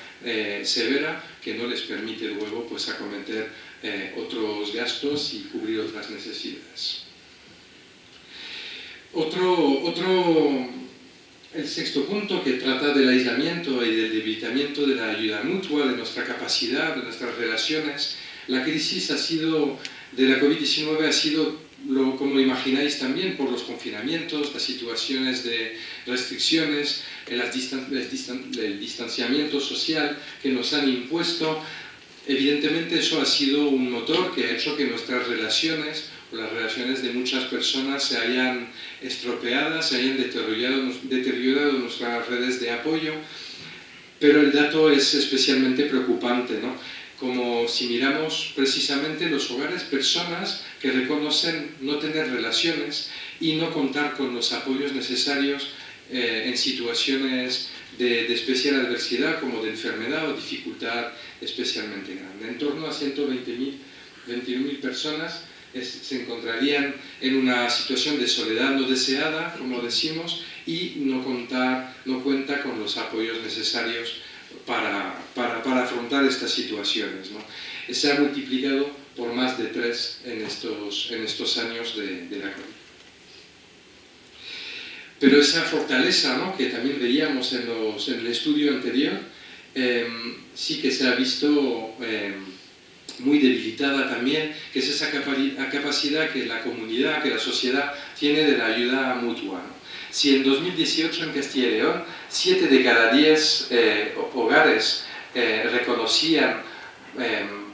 severa que no les permite luego pues, acometer otros gastos y cubrir otras necesidades. El sexto punto, que trata del aislamiento y del debilitamiento de la ayuda mutua, de nuestra capacidad, de nuestras relaciones. La crisis de la COVID-19 ha sido, como imagináis también, por los confinamientos, las situaciones de restricciones, el distanciamiento social que nos han impuesto. Evidentemente eso ha sido un motor que ha hecho que nuestras relaciones, o las relaciones de muchas personas, se hayan estropeado, se hayan deteriorado nuestras redes de apoyo, pero el dato es especialmente preocupante, ¿no? Como si miramos precisamente los hogares, personas que reconocen no tener relaciones y no contar con los apoyos necesarios en situaciones de especial adversidad, como de enfermedad o dificultad especialmente grande. En torno a 121.000 personas se encontrarían en una situación de soledad no deseada, como decimos, y no cuenta con los apoyos necesarios para afrontar estas situaciones, ¿no? Se ha multiplicado por más de 3 en estos años de la COVID. Pero esa fortaleza, ¿no?, que también veíamos en el estudio anterior, sí que se ha visto muy debilitada también, que es esa capacidad que la comunidad, que la sociedad tiene de la ayuda mutua, ¿no? Si en 2018 en Castilla y León 7 de cada 10 hogares reconocían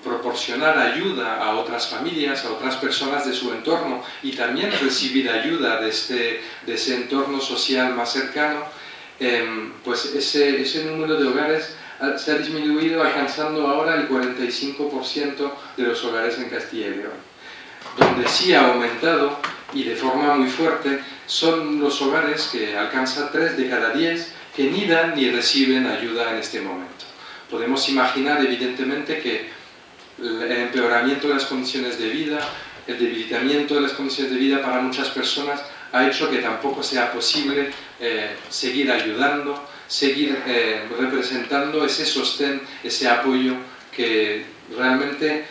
proporcionar ayuda a otras familias, a otras personas de su entorno, y también recibir ayuda de ese entorno social más cercano, pues ese número de hogares se ha disminuido, alcanzando ahora el 45% de los hogares en Castilla y León. Donde sí ha aumentado, y de forma muy fuerte, son los hogares que alcanzan 3 de cada 10 que ni dan ni reciben ayuda en este momento. Podemos imaginar, evidentemente, que el empeoramiento de las condiciones de vida, el debilitamiento de las condiciones de vida para muchas personas ha hecho que tampoco sea posible seguir ayudando, seguir representando ese sostén, ese apoyo que realmente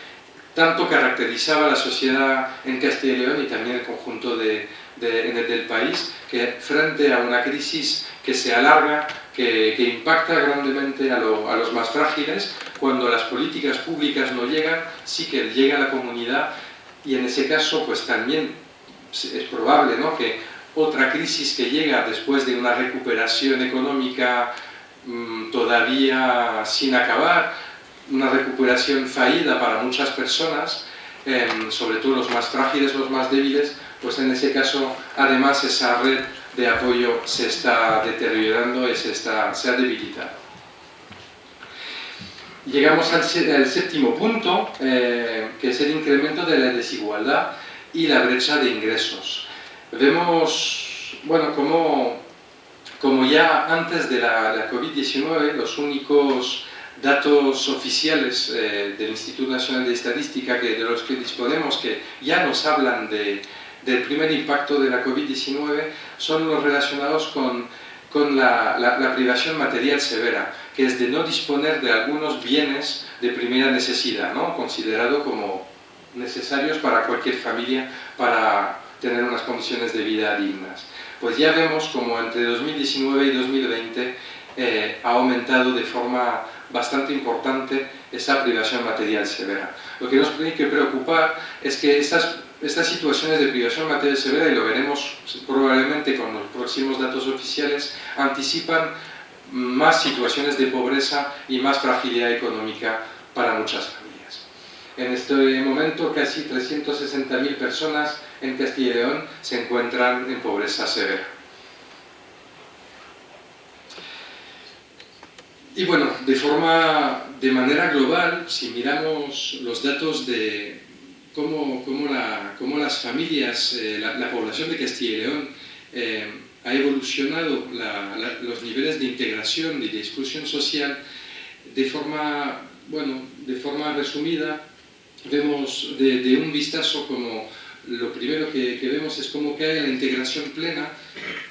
tanto caracterizaba a la sociedad en Castilla y León y también el conjunto del país, que frente a una crisis que se alarga, que impacta grandemente a los más frágiles, cuando las políticas públicas no llegan, sí que llega a la comunidad, y en ese caso pues también es probable, ¿no?, que otra crisis que llega después de una recuperación económica todavía sin acabar, una recuperación fallida para muchas personas, sobre todo los más frágiles, los más débiles, pues en ese caso además esa red de apoyo se está deteriorando y se ha debilitado. Llegamos al séptimo punto, que es el incremento de la desigualdad y la brecha de ingresos. Vemos, bueno, como ya antes de la COVID-19, los únicos datos oficiales del Instituto Nacional de Estadística de los que disponemos, que ya nos hablan del primer impacto de la COVID-19, son los relacionados con la privación material severa, que es de no disponer de algunos bienes de primera necesidad, ¿no? Considerado como necesarios para cualquier familia para tener unas condiciones de vida dignas. Pues ya vemos como entre 2019 y 2020 ha aumentado de forma bastante importante esa privación material severa. Lo que nos tiene que preocupar es que estas situaciones de privación material severa, y lo veremos probablemente con los próximos datos oficiales, anticipan más situaciones de pobreza y más fragilidad económica para muchas familias. En este momento, casi 360.000 personas en Castilla y León se encuentran en pobreza severa. Y bueno, de manera global, si miramos los datos de cómo las familias, la población de Castilla y León ha evolucionado los niveles de integración y de exclusión social, de forma resumida, vemos de un vistazo como lo primero que vemos es cómo cae la integración plena,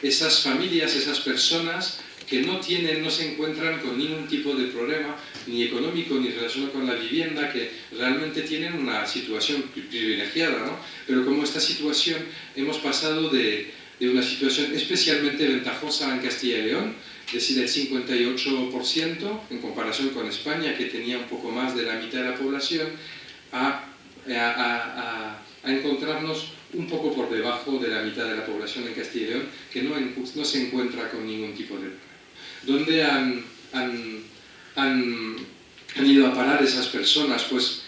esas familias, esas personas que no se encuentran con ningún tipo de problema, ni económico, ni relacionado con la vivienda, que realmente tienen una situación privilegiada, ¿no? Pero como esta situación hemos pasado de una situación especialmente ventajosa en Castilla y León, es decir, del 58% en comparación con España, que tenía un poco más de la mitad de la población, a encontrarnos un poco por debajo de la mitad de la población en Castilla y León, que no se encuentra con ningún tipo de problema. ¿Dónde han ido a parar esas personas? Pues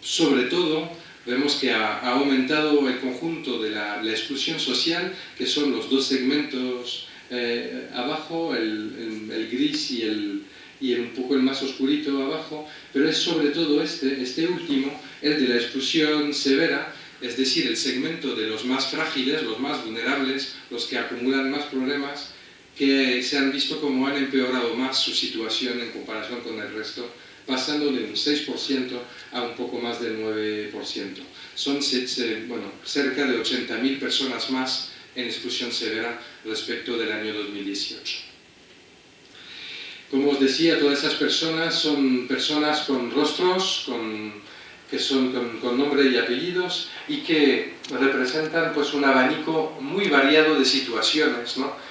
sobre todo vemos que ha aumentado el conjunto de la exclusión social, que son los dos segmentos abajo, el gris y un poco el más oscurito abajo, pero es sobre todo este último, el de la exclusión severa, es decir, el segmento de los más frágiles, los más vulnerables, los que acumulan más problemas, que se han visto como han empeorado más su situación en comparación con el resto, pasando de un 6% a un poco más del 9%. Son cerca de 80.000 personas más en exclusión severa respecto del año 2018. Como os decía, todas esas personas son personas con rostros, que son con nombre y apellidos, y que representan pues, un abanico muy variado de situaciones, ¿no?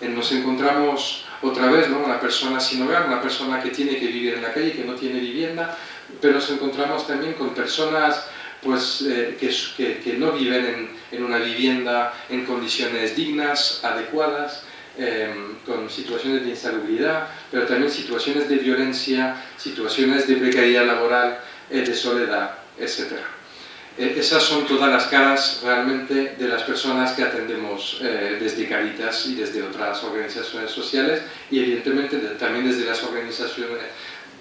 Nos encontramos otra vez, ¿no? Una persona sin hogar, una persona que tiene que vivir en la calle, que no tiene vivienda, pero nos encontramos también con personas pues, que no viven en una vivienda en condiciones dignas, adecuadas, con situaciones de insalubridad, pero también situaciones de violencia, situaciones de precariedad laboral, de soledad, etc. Esas son todas las caras realmente de las personas que atendemos desde Cáritas y desde otras organizaciones sociales, y evidentemente también desde las organizaciones,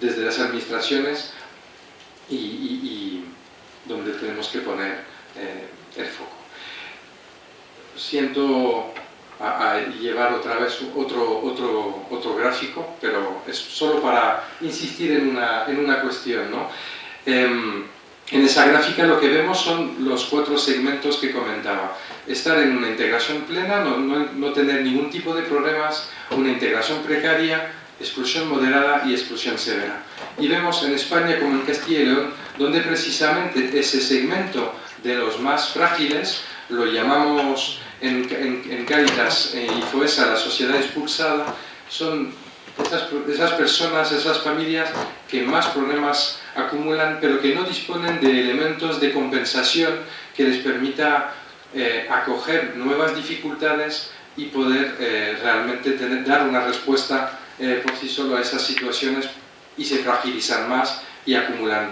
desde las administraciones y donde tenemos que poner el foco. Siento a llevar otra vez otro gráfico, pero es solo para insistir en una cuestión, ¿no? En esa gráfica lo que vemos son los 4 segmentos que comentaba. Estar en una integración plena, no tener ningún tipo de problemas, una integración precaria, exclusión moderada y exclusión severa. Y vemos en España como en Castilla y León, donde precisamente ese segmento de los más frágiles, lo llamamos en Cáritas y FOESA la sociedad expulsada, son esas personas, esas familias que más problemas acumulan, pero que no disponen de elementos de compensación que les permita acoger nuevas dificultades y poder realmente dar una respuesta por sí solo a esas situaciones, y se fragilizan más y acumulan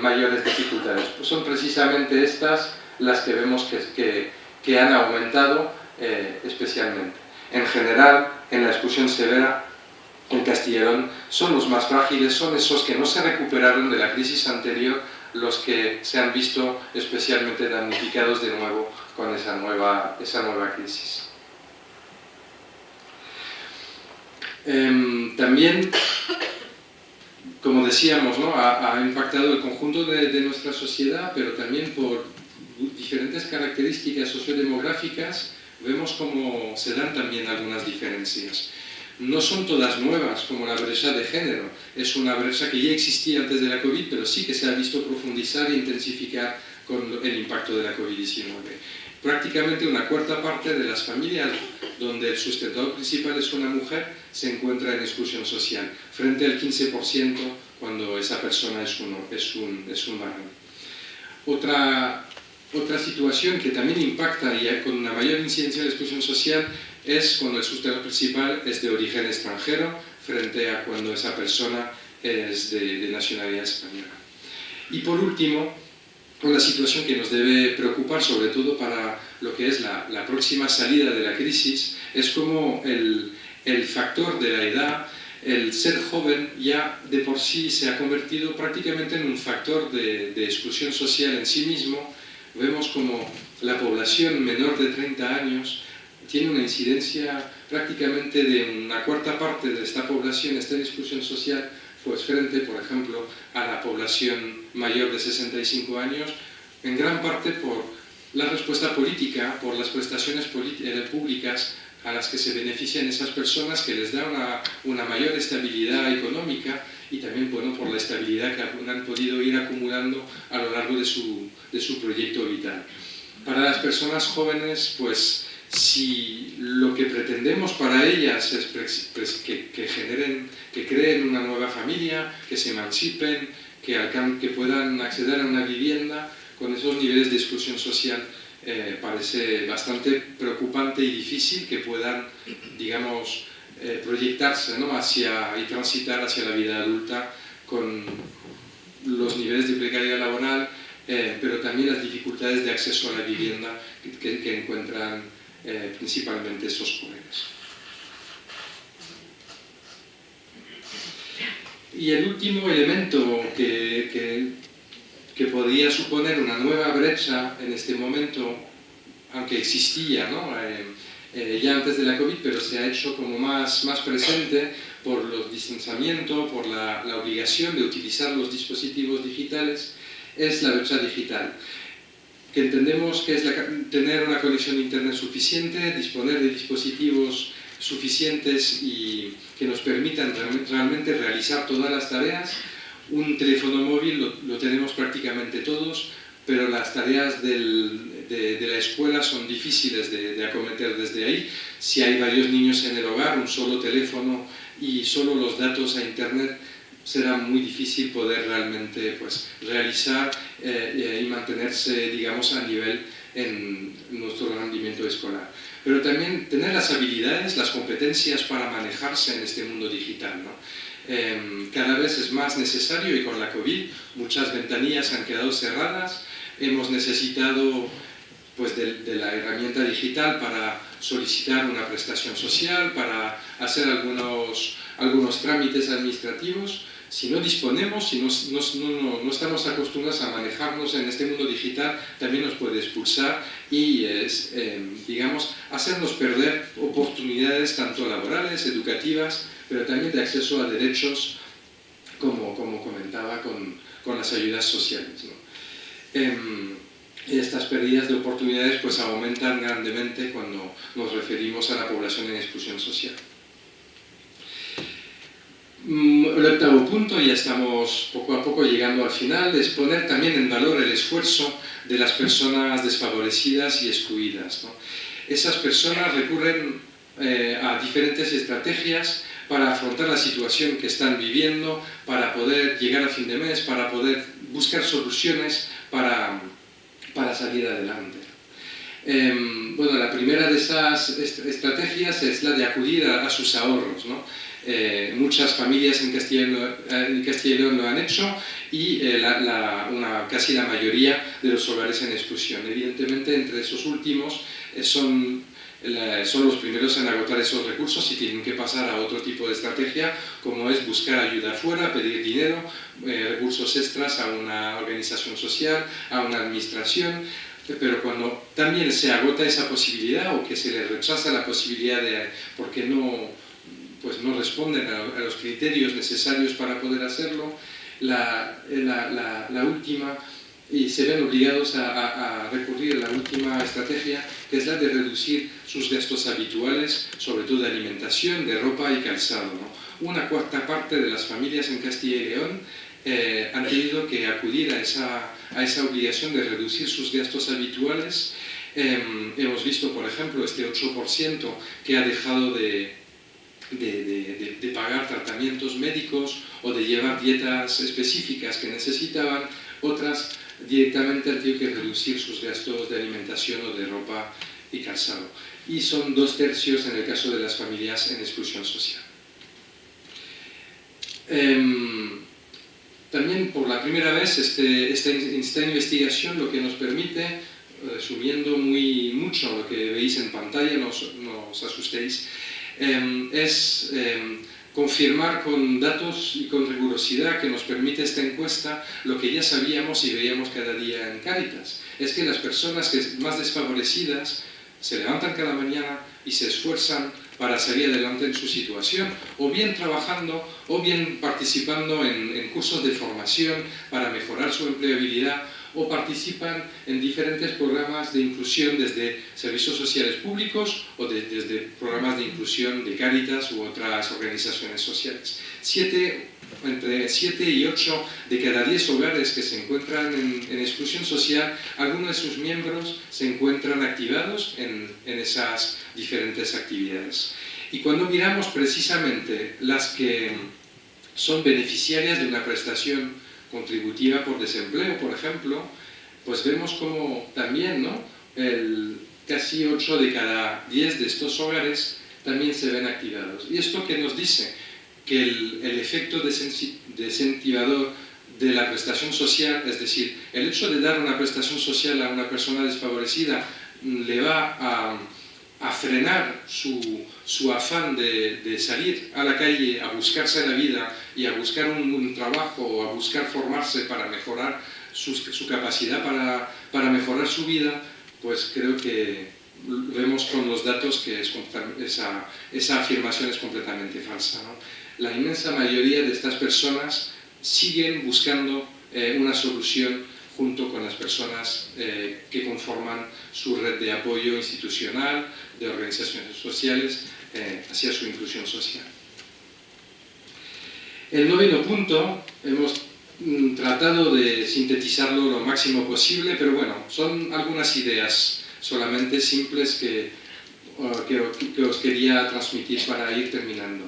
mayores dificultades. Pues son precisamente estas las que vemos que han aumentado especialmente. En general, en la exclusión severa, en Castilla y León, son los más frágiles, son esos que no se recuperaron de la crisis anterior, los que se han visto especialmente damnificados de nuevo con esa nueva crisis. También, como decíamos, ¿no? ha impactado el conjunto de nuestra sociedad, pero también por diferentes características sociodemográficas vemos cómo se dan también algunas diferencias. no son todas nuevas, como la brecha de género. Es una brecha que ya existía antes de la COVID, pero sí que se ha visto profundizar e intensificar con el impacto de la COVID-19. Prácticamente una cuarta parte de las familias donde el sustentador principal es una mujer se encuentra en exclusión social, frente al 15% cuando esa persona es un varón. Otra situación que también impacta y con una mayor incidencia de la exclusión social es cuando el sustentador principal es de origen extranjero, frente a cuando esa persona es de nacionalidad española. Y por último, una situación que nos debe preocupar, sobre todo para lo que es la próxima salida de la crisis, es como el factor de la edad, el ser joven, ya de por sí se ha convertido prácticamente en un factor de exclusión social en sí mismo. Vemos como la población menor de 30 años tiene una incidencia prácticamente de una cuarta parte de esta población está en exclusión social, pues frente, por ejemplo, a la población mayor de 65 años, en gran parte por la respuesta política, por las prestaciones públicas a las que se benefician esas personas, que les da una mayor estabilidad económica y también, bueno, por la estabilidad que han podido ir acumulando a lo largo de su proyecto vital. Para las personas jóvenes, pues si lo que pretendemos para ellas es que creen una nueva familia, que se emancipen, que puedan acceder a una vivienda, con esos niveles de exclusión social parece bastante preocupante y difícil que puedan, digamos, proyectarse, ¿no?, y transitar hacia la vida adulta con los niveles de precariedad laboral, pero también las dificultades de acceso a la vivienda que encuentran principalmente esos jóvenes. Y el último elemento que podría suponer una nueva brecha en este momento, aunque existía, ¿no?, ya antes de la COVID, pero se ha hecho como más presente por los distanciamientos, por la obligación de utilizar los dispositivos digitales, es la brecha digital, que entendemos que es tener una conexión a Internet suficiente, disponer de dispositivos suficientes y que nos permitan realmente realizar todas las tareas. Un teléfono móvil lo tenemos prácticamente todos, pero las tareas de la escuela son difíciles de acometer desde ahí. Si hay varios niños en el hogar, un solo teléfono y solo los datos a Internet, será muy difícil poder realmente, pues, realizar y mantenerse, digamos, a nivel en nuestro rendimiento escolar. Pero también tener las habilidades, las competencias para manejarse en este mundo digital, ¿no? Cada vez es más necesario, y con la COVID muchas ventanillas han quedado cerradas. Hemos necesitado, pues, de la herramienta digital para solicitar una prestación social, para hacer algunos trámites administrativos. Si no disponemos, si no estamos acostumbrados a manejarnos en este mundo digital, también nos puede expulsar y, digamos, hacernos perder oportunidades tanto laborales, educativas, pero también de acceso a derechos, como comentaba, con las ayudas sociales, ¿no? Estas pérdidas de oportunidades, pues, aumentan grandemente cuando nos referimos a la población en exclusión social. El octavo punto, ya estamos poco a poco llegando al final, es poner también en valor el esfuerzo de las personas desfavorecidas y excluidas, ¿no? Esas personas recurren a diferentes estrategias para afrontar la situación que están viviendo, para poder llegar a fin de mes, para poder buscar soluciones para salir adelante. Bueno, la primera de esas estrategias es la de acudir a sus ahorros, ¿no? Muchas familias en Castilla y León lo han hecho y casi la mayoría de los hogares en exclusión. Evidentemente, entre esos últimos son los primeros en agotar esos recursos y tienen que pasar a otro tipo de estrategia, como es buscar ayuda afuera, pedir dinero, recursos extras a una organización social, a una administración. Pero cuando también se agota esa posibilidad o que se les rechaza la posibilidad porque no responden a los criterios necesarios para poder hacerlo, la última y se ven obligados a recurrir a la última estrategia, que es la de reducir sus gastos habituales, sobre todo de alimentación, de ropa y calzado, ¿no? Una cuarta parte de las familias en Castilla y León han tenido que acudir a esa obligación de reducir sus gastos habituales. Hemos visto, por ejemplo, este 8% que ha dejado de pagar tratamientos médicos o de llevar dietas específicas que necesitaban, otras directamente han tenido que reducir sus gastos de alimentación o de ropa y calzado. Y son 2/3 en el caso de las familias en exclusión social. También por la primera vez esta investigación lo que nos permite, resumiendo mucho lo que veis en pantalla, no os asustéis, es confirmar con datos y con rigurosidad que nos permite esta encuesta lo que ya sabíamos y veíamos cada día en Cáritas. Es que las personas más desfavorecidas se levantan cada mañana y se esfuerzan para salir adelante en su situación, o bien trabajando, o bien participando en cursos de formación para mejorar su empleabilidad, o participan en diferentes programas de inclusión desde servicios sociales públicos o desde programas de inclusión de Cáritas u otras organizaciones sociales. Entre 7 y 8 de cada 10 hogares que se encuentran en exclusión social, algunos de sus miembros se encuentran activados en esas diferentes actividades. Y cuando miramos precisamente las que son beneficiarias de una prestación contributiva por desempleo, por ejemplo, pues vemos como también, ¿no?, casi 8 de cada 10 de estos hogares también se ven activados. ¿Y esto qué nos dice? Que el efecto desincentivador de la prestación social, es decir, el hecho de dar una prestación social a una persona desfavorecida le va a frenar su afán de salir a la calle a buscarse la vida y a buscar un trabajo o a buscar formarse para mejorar su capacidad para mejorar su vida. Pues creo que vemos con los datos que esa afirmación es completamente falsa, ¿no? La inmensa mayoría de estas personas siguen buscando una solución junto con las personas que conforman su red de apoyo institucional, de organizaciones sociales, hacia su inclusión social. El 9º punto, hemos tratado de sintetizarlo lo máximo posible, pero bueno, son algunas ideas solamente simples que os quería transmitir para ir terminando.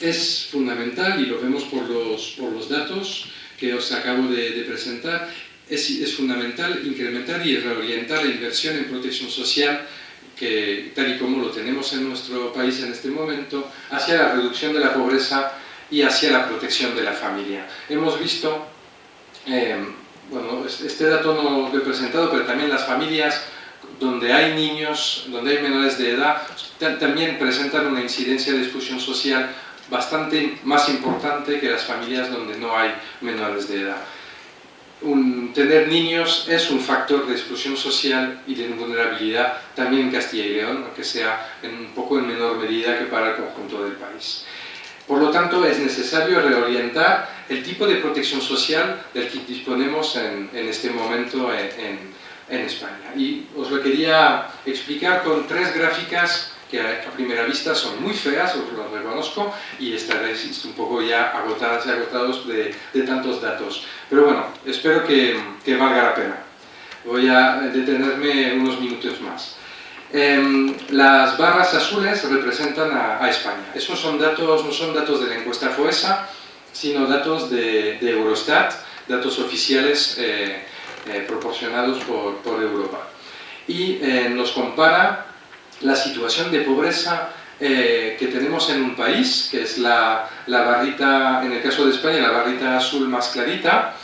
Es fundamental, y lo vemos por los datos que os acabo de presentar, es fundamental incrementar y reorientar la inversión en protección social, que tal y como lo tenemos en nuestro país en este momento, hacia la reducción de la pobreza y hacia la protección de la familia. Hemos visto, bueno, este dato no lo he presentado, pero también las familias donde hay niños, donde hay menores de edad, también presentan una incidencia de exclusión social bastante más importante que las familias donde no hay menores de edad. Tener niños es un factor de exclusión social y de vulnerabilidad también en Castilla y León, aunque sea un poco en menor medida que para el conjunto del país. Por lo tanto, es necesario reorientar el tipo de protección social del que disponemos en este momento en España. Y os lo quería explicar con 3 gráficas que a primera vista son muy feas, os lo reconozco, y estaréis un poco ya agotadas y agotados de tantos datos. Pero bueno, espero que valga la pena. Voy a detenerme unos minutos más. Las barras azules representan a España. Esos son datos, no son datos de la encuesta FOESA, sino datos de Eurostat, datos oficiales proporcionados por Europa. Y nos compara la situación de pobreza que tenemos en un país, que es la barrita, en el caso de España, la barrita azul más clarita,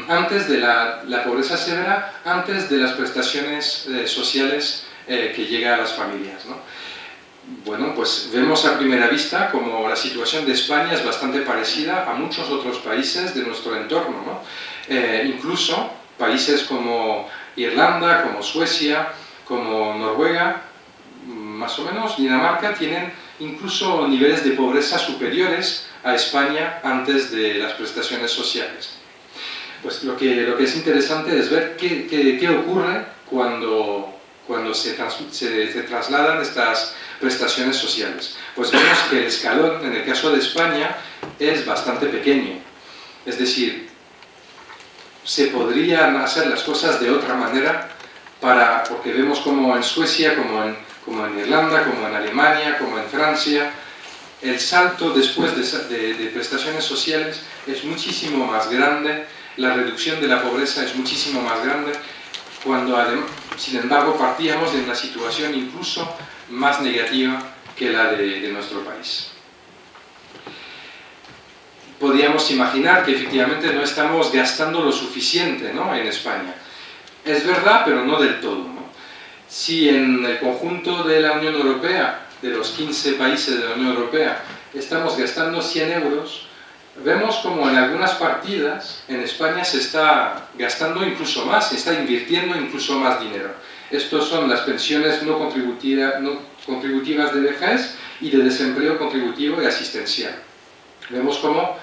antes de la pobreza severa, antes de las prestaciones sociales que llega a las familias, ¿no? Bueno, pues vemos a primera vista como la situación de España es bastante parecida a muchos otros países de nuestro entorno, ¿no? Incluso países como Irlanda, como Suecia, como Noruega, más o menos, Dinamarca, tienen incluso niveles de pobreza superiores a España antes de las prestaciones sociales. pues lo que es interesante es ver qué ocurre cuando se trasladan estas prestaciones sociales. Pues vemos que el escalón, en el caso de España, es bastante pequeño. Es decir, se podrían hacer las cosas de otra manera, porque vemos como en Suecia, como en Irlanda, como en Alemania, como en Francia, el salto después de prestaciones sociales es muchísimo más grande, la reducción de la pobreza es muchísimo más grande, cuando sin embargo partíamos de una situación incluso más negativa que la de nuestro país. Podríamos imaginar que efectivamente no estamos gastando lo suficiente, ¿no?, en España. Es verdad, pero no del todo, ¿no? Si en el conjunto de la Unión Europea, de los 15 países de la Unión Europea, estamos gastando 100 euros, vemos como en algunas partidas en España se está gastando incluso más, se está invirtiendo incluso más dinero. Estos son las pensiones no contributivas de vejez y de desempleo contributivo y asistencial. Vemos como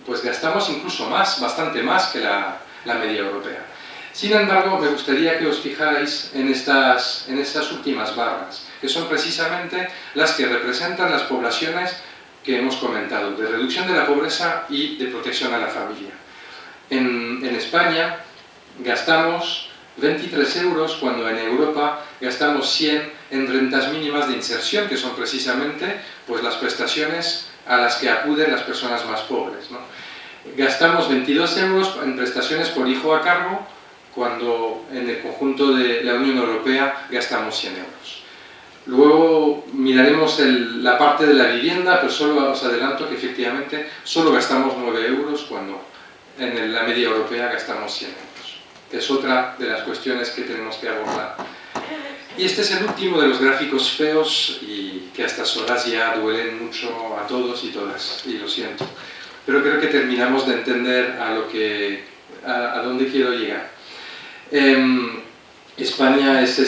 pues gastamos incluso más, bastante más que la media europea. Sin embargo, me gustaría que os fijarais en estas últimas barras, que son precisamente las que representan las poblaciones que hemos comentado, de reducción de la pobreza y de protección a la familia. En España gastamos 23 euros cuando en Europa gastamos 100 en rentas mínimas de inserción, que son precisamente pues, las prestaciones a las que acuden las personas más pobres, ¿no? Gastamos 22 euros en prestaciones por hijo a cargo, cuando en el conjunto de la Unión Europea gastamos 100 euros. Luego miraremos la parte de la vivienda, pero solo os adelanto que efectivamente solo gastamos 9 euros cuando en la media europea gastamos 100 euros. Es otra de las cuestiones que tenemos que abordar. Y este es el último de los gráficos feos y que a estas horas ya duelen mucho a todos y todas, y lo siento. Pero creo que terminamos de entender a dónde quiero llegar. España es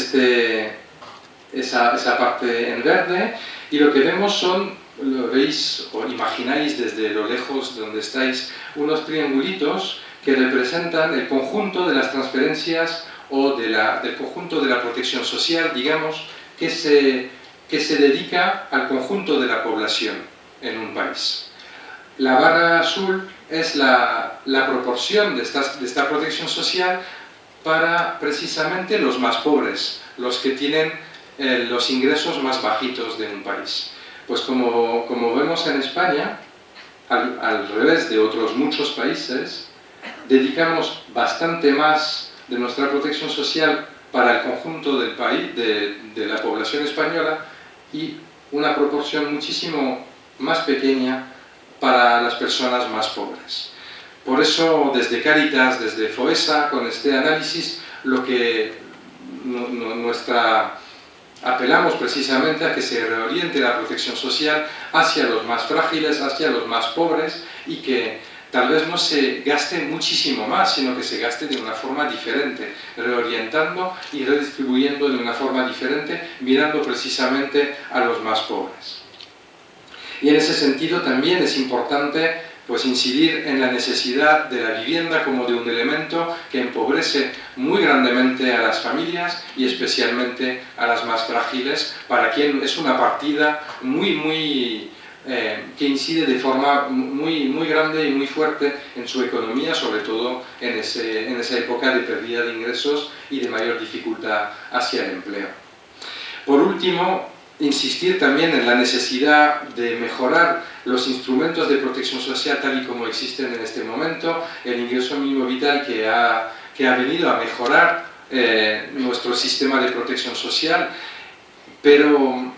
esa parte en verde, y lo que vemos son, lo veis o imagináis desde lo lejos de donde estáis, unos triangulitos que representan el conjunto de las transferencias o del conjunto de la protección social, digamos, que se dedica al conjunto de la población en un país. La barra azul es la proporción de esta protección social para precisamente los más pobres, los que tienen los ingresos más bajitos de un país. Pues como vemos en España, al revés de otros muchos países, dedicamos bastante más de nuestra protección social para el conjunto del país, de la población española, y una proporción muchísimo más pequeña para las personas más pobres. Por eso, desde Cáritas, desde FOESA, con este análisis, apelamos precisamente a que se reoriente la protección social hacia los más frágiles, hacia los más pobres, y que tal vez no se gaste muchísimo más, sino que se gaste de una forma diferente, reorientando y redistribuyendo de una forma diferente, mirando precisamente a los más pobres. Y en ese sentido también es importante pues incidir en la necesidad de la vivienda como de un elemento que empobrece muy grandemente a las familias y especialmente a las más frágiles, para quien es una partida que incide de forma muy grande y muy fuerte en su economía, sobre todo en esa época de pérdida de ingresos y de mayor dificultad hacia el empleo. Por último, insistir también en la necesidad de mejorar los instrumentos de protección social tal y como existen en este momento, el ingreso mínimo vital que ha venido a mejorar nuestro sistema de protección social, pero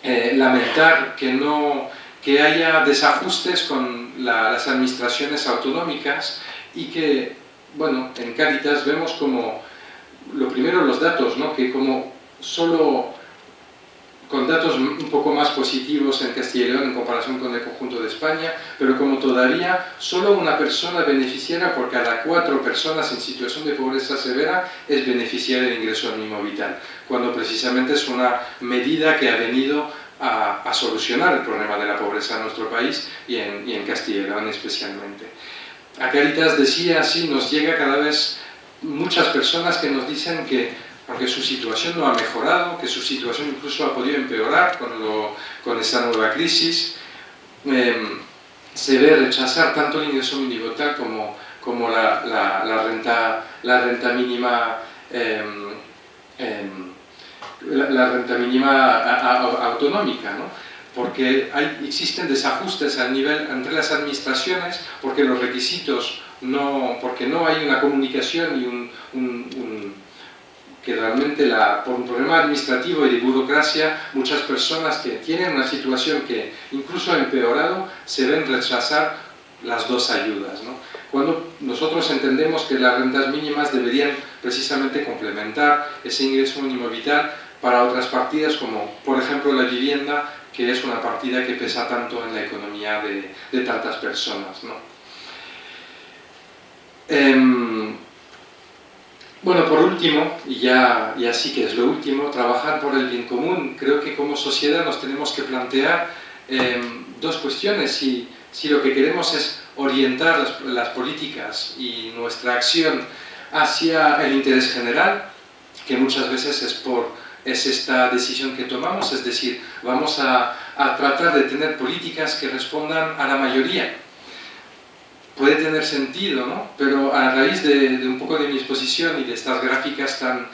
lamentar que haya desajustes con las administraciones autonómicas, y que, bueno, en Cáritas vemos como, lo primero, los datos, ¿no?, que como solo con datos un poco más positivos en Castilla y León en comparación con el conjunto de España, pero como todavía solo una persona beneficiaria por cada 4 personas en situación de pobreza severa es beneficiaria del ingreso mínimo vital, cuando precisamente es una medida que ha venido a solucionar el problema de la pobreza en nuestro país y en Castilla y León especialmente. a Cáritas decía así, nos llega cada vez muchas personas que nos dicen que aunque su situación no ha mejorado, que su situación incluso ha podido empeorar con esta nueva crisis, se ve rechazar tanto el ingreso mínimo vital como la renta mínima autonómica, ¿no? Porque existen desajustes a nivel entre las administraciones, porque los requisitos porque no hay una comunicación y que realmente por un problema administrativo y de burocracia, muchas personas que tienen una situación que incluso ha empeorado se ven rechazar las dos ayudas, ¿no? Cuando nosotros entendemos que las rentas mínimas deberían precisamente complementar ese ingreso mínimo vital para otras partidas como por ejemplo la vivienda, que es una partida que pesa tanto en la economía de tantas personas, ¿no? Bueno, por último, y ya sí que es lo último, trabajar por el bien común. Creo que como sociedad nos tenemos que plantear dos cuestiones. Si lo que queremos es orientar las políticas y nuestra acción hacia el interés general, que muchas veces es esta decisión que tomamos, es decir, vamos a tratar de tener políticas que respondan a la mayoría. Puede tener sentido, ¿no? Pero a raíz de un poco de mi exposición y de estas gráficas tan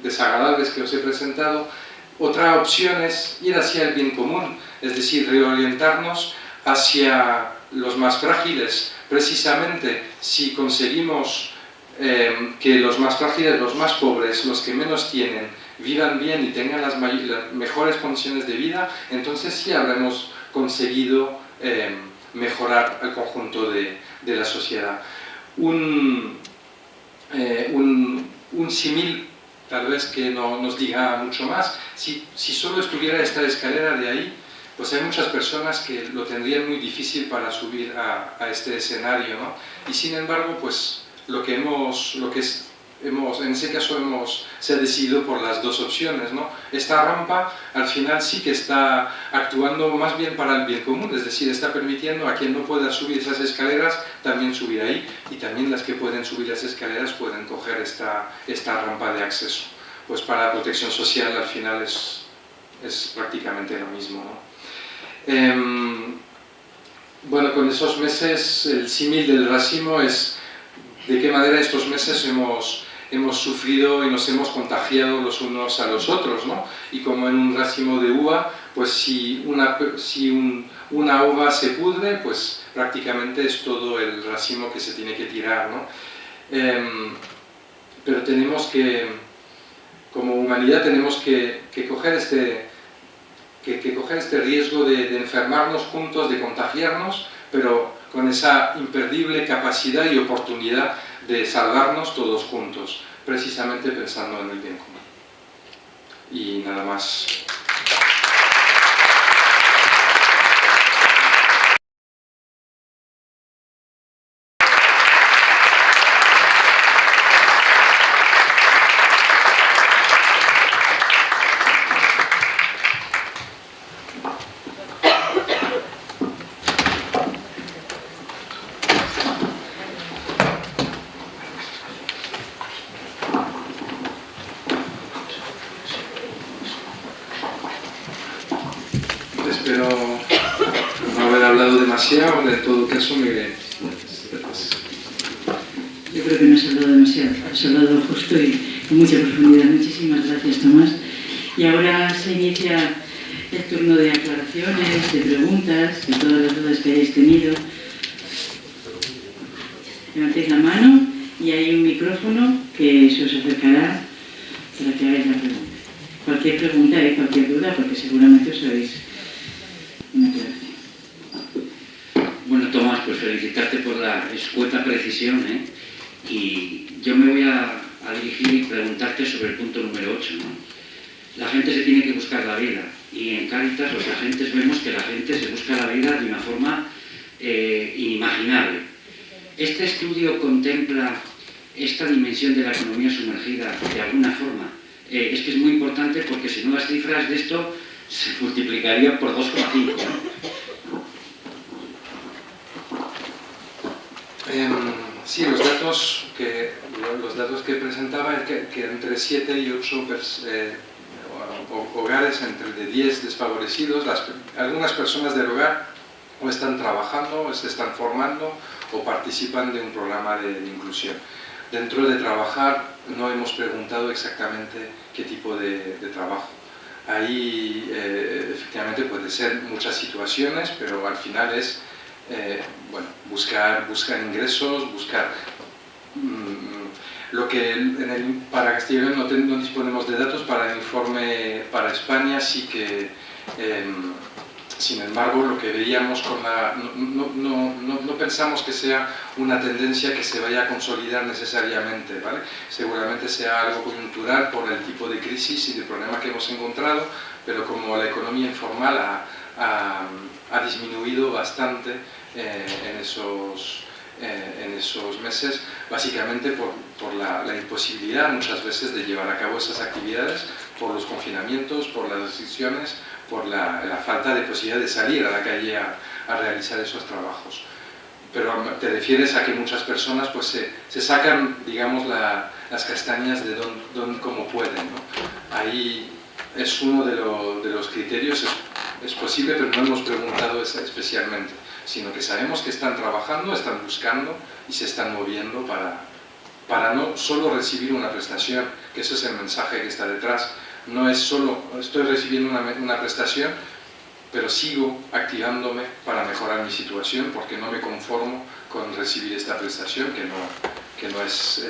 desagradables que os he presentado, otra opción es ir hacia el bien común, es decir, reorientarnos hacia los más frágiles. Precisamente si conseguimos que los más frágiles, los más pobres, los que menos tienen, vivan bien y tengan las mejores condiciones de vida, entonces sí habremos conseguido mejorar el conjunto de la sociedad. Un símil, tal vez que no nos diga mucho más, si solo estuviera esta escalera de ahí, pues hay muchas personas que lo tendrían muy difícil para subir a este escenario, ¿no? Y sin embargo, pues en ese caso se ha decidido por las dos opciones, ¿no? Esta rampa al final sí que está actuando más bien para el bien común, es decir, está permitiendo a quien no pueda subir esas escaleras también subir ahí, y también las que pueden subir las escaleras pueden coger esta rampa de acceso. Pues para la protección social al final es prácticamente lo mismo, ¿no? Bueno, con esos meses el símil del racimo es de qué manera estos meses hemos sufrido y nos hemos contagiado los unos a los otros, ¿no? Y como en un racimo de uva, pues si una uva se pudre, pues prácticamente es todo el racimo que se tiene que tirar, ¿no? Pero tenemos que, como humanidad, tenemos que coger este riesgo de enfermarnos juntos, de contagiarnos, pero con esa imperdible capacidad y oportunidad de salvarnos todos juntos, precisamente pensando en el bien común. Y nada más. Espero no haber hablado demasiado, en todo caso Yo creo que no has hablado demasiado, has hablado justo y con mucha profundidad. Muchísimas gracias, Tomás. Y ahora se inicia el turno de aclaraciones, de preguntas, de todas las dudas que hayáis tenido. Levantéis la mano y hay un micrófono que se os acercará para que hagáis la pregunta. Cualquier pregunta y cualquier duda, porque seguramente os habéis una aclaración. Bueno, Tomás, pues felicitarte por la escueta precisión, ¿eh? Y yo me voy a dirigir y preguntarte sobre el punto número 8, ¿no? La gente se tiene que buscar la vida, y en Cáritas los agentes vemos que la gente se busca la vida de una forma inimaginable. ¿Este estudio contempla esta dimensión de la economía sumergida de alguna forma? Es que es muy importante, porque si no las cifras de esto se multiplicarían por 2,5, ¿no? Sí, los datos que presentaba es que entre 7 y 8 hogares, entre de 10 desfavorecidos, algunas personas del hogar o están trabajando, o se están formando o participan de un programa de inclusión. Dentro de trabajar no hemos preguntado exactamente qué tipo de trabajo. Ahí efectivamente puede ser muchas situaciones, pero al final es bueno, buscar ingresos, buscar lo que para Castilla y León no disponemos de datos. Para el informe para España sí que sin embargo lo que veíamos con no pensamos que sea una tendencia que se vaya a consolidar necesariamente, ¿vale? Seguramente sea algo coyuntural por el tipo de crisis y de problema que hemos encontrado, pero como la economía informal ha disminuido bastante en esos meses, básicamente por la imposibilidad muchas veces de llevar a cabo esas actividades, por los confinamientos, por las restricciones, por la falta de posibilidad de salir a la calle a realizar esos trabajos. Pero te refieres a que muchas personas pues se sacan, digamos, las castañas de como pueden, ¿no? Ahí es uno de los criterios, es posible, pero no hemos preguntado especialmente, sino que sabemos que están trabajando, están buscando y se están moviendo para no solo recibir una prestación, que ese es el mensaje que está detrás. No es solo estoy recibiendo una prestación, pero sigo activándome para mejorar mi situación porque no me conformo con recibir esta prestación que no es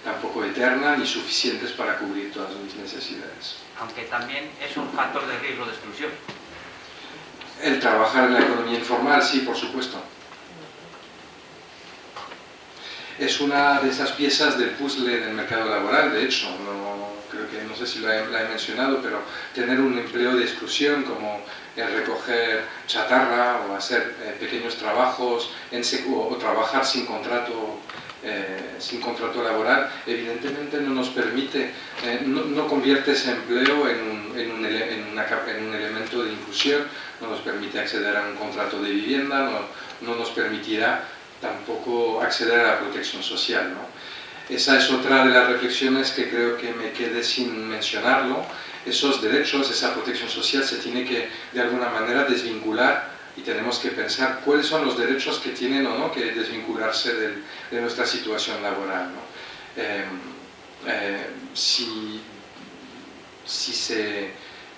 tampoco eterna ni suficiente para cubrir todas mis necesidades. Aunque también es un factor de riesgo de exclusión. El trabajar en la economía informal, sí, por supuesto. Es una de esas piezas del puzzle del mercado laboral, de hecho, no sé si la he mencionado, pero tener un empleo de exclusión como el recoger chatarra o hacer pequeños trabajos o trabajar sin contrato laboral, evidentemente no nos permite, no convierte ese empleo en un elemento de inclusión, no nos permite acceder a un contrato de vivienda, no nos permitirá tampoco acceder a la protección social, ¿no? Esa es otra de las reflexiones que creo que me quedé sin mencionarlo. Esos derechos, esa protección social se tiene que de alguna manera desvincular y tenemos que pensar cuáles son los derechos que tienen o no que desvincularse de nuestra situación laboral, ¿no? Si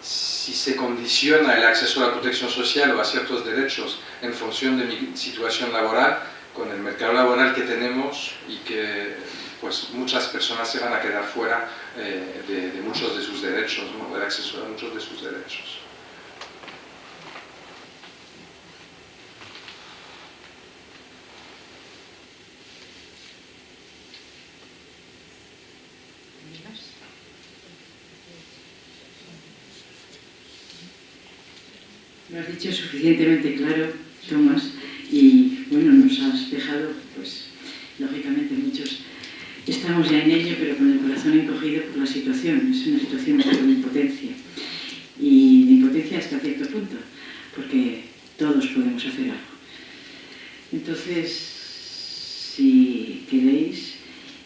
se condiciona el acceso a la protección social o a ciertos derechos en función de mi situación laboral, con el mercado laboral que tenemos y que pues muchas personas se van a quedar fuera de muchos de sus derechos, ¿no? Del acceso a muchos de sus derechos. Lo has dicho suficientemente claro, Tomás, y bueno, nos has dejado, pues, lógicamente muchos estamos ya en ello, pero con el corazón encogido por la situación. Es una situación de impotencia, y de impotencia hasta cierto punto, porque todos podemos hacer algo. Entonces, si queréis,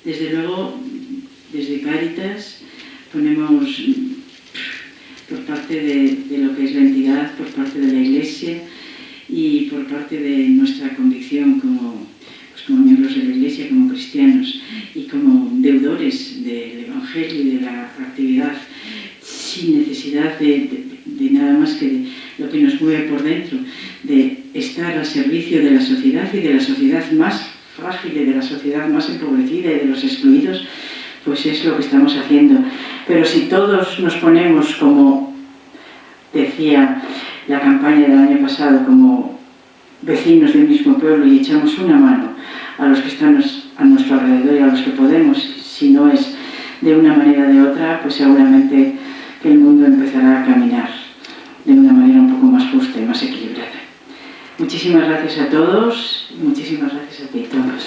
desde luego, desde Cáritas ponemos por parte de lo que es la entidad, por parte de la Iglesia y por parte de nuestra convicción como miembros de la Iglesia, como cristianos y como deudores del Evangelio y de la actividad, sin necesidad de nada más que de lo que nos mueve por dentro, de estar al servicio de la sociedad y de la sociedad más frágil y de la sociedad más empobrecida y de los excluidos, pues es lo que estamos haciendo. Pero si todos nos ponemos, como decía la campaña del año pasado, como vecinos del mismo pueblo y echamos una mano a los que están a nuestro alrededor y a los que podemos, si no es de una manera o de otra, pues seguramente que el mundo empezará a caminar de una manera un poco más justa y más equilibrada. Muchísimas gracias a todos y muchísimas gracias a ti, Tomás.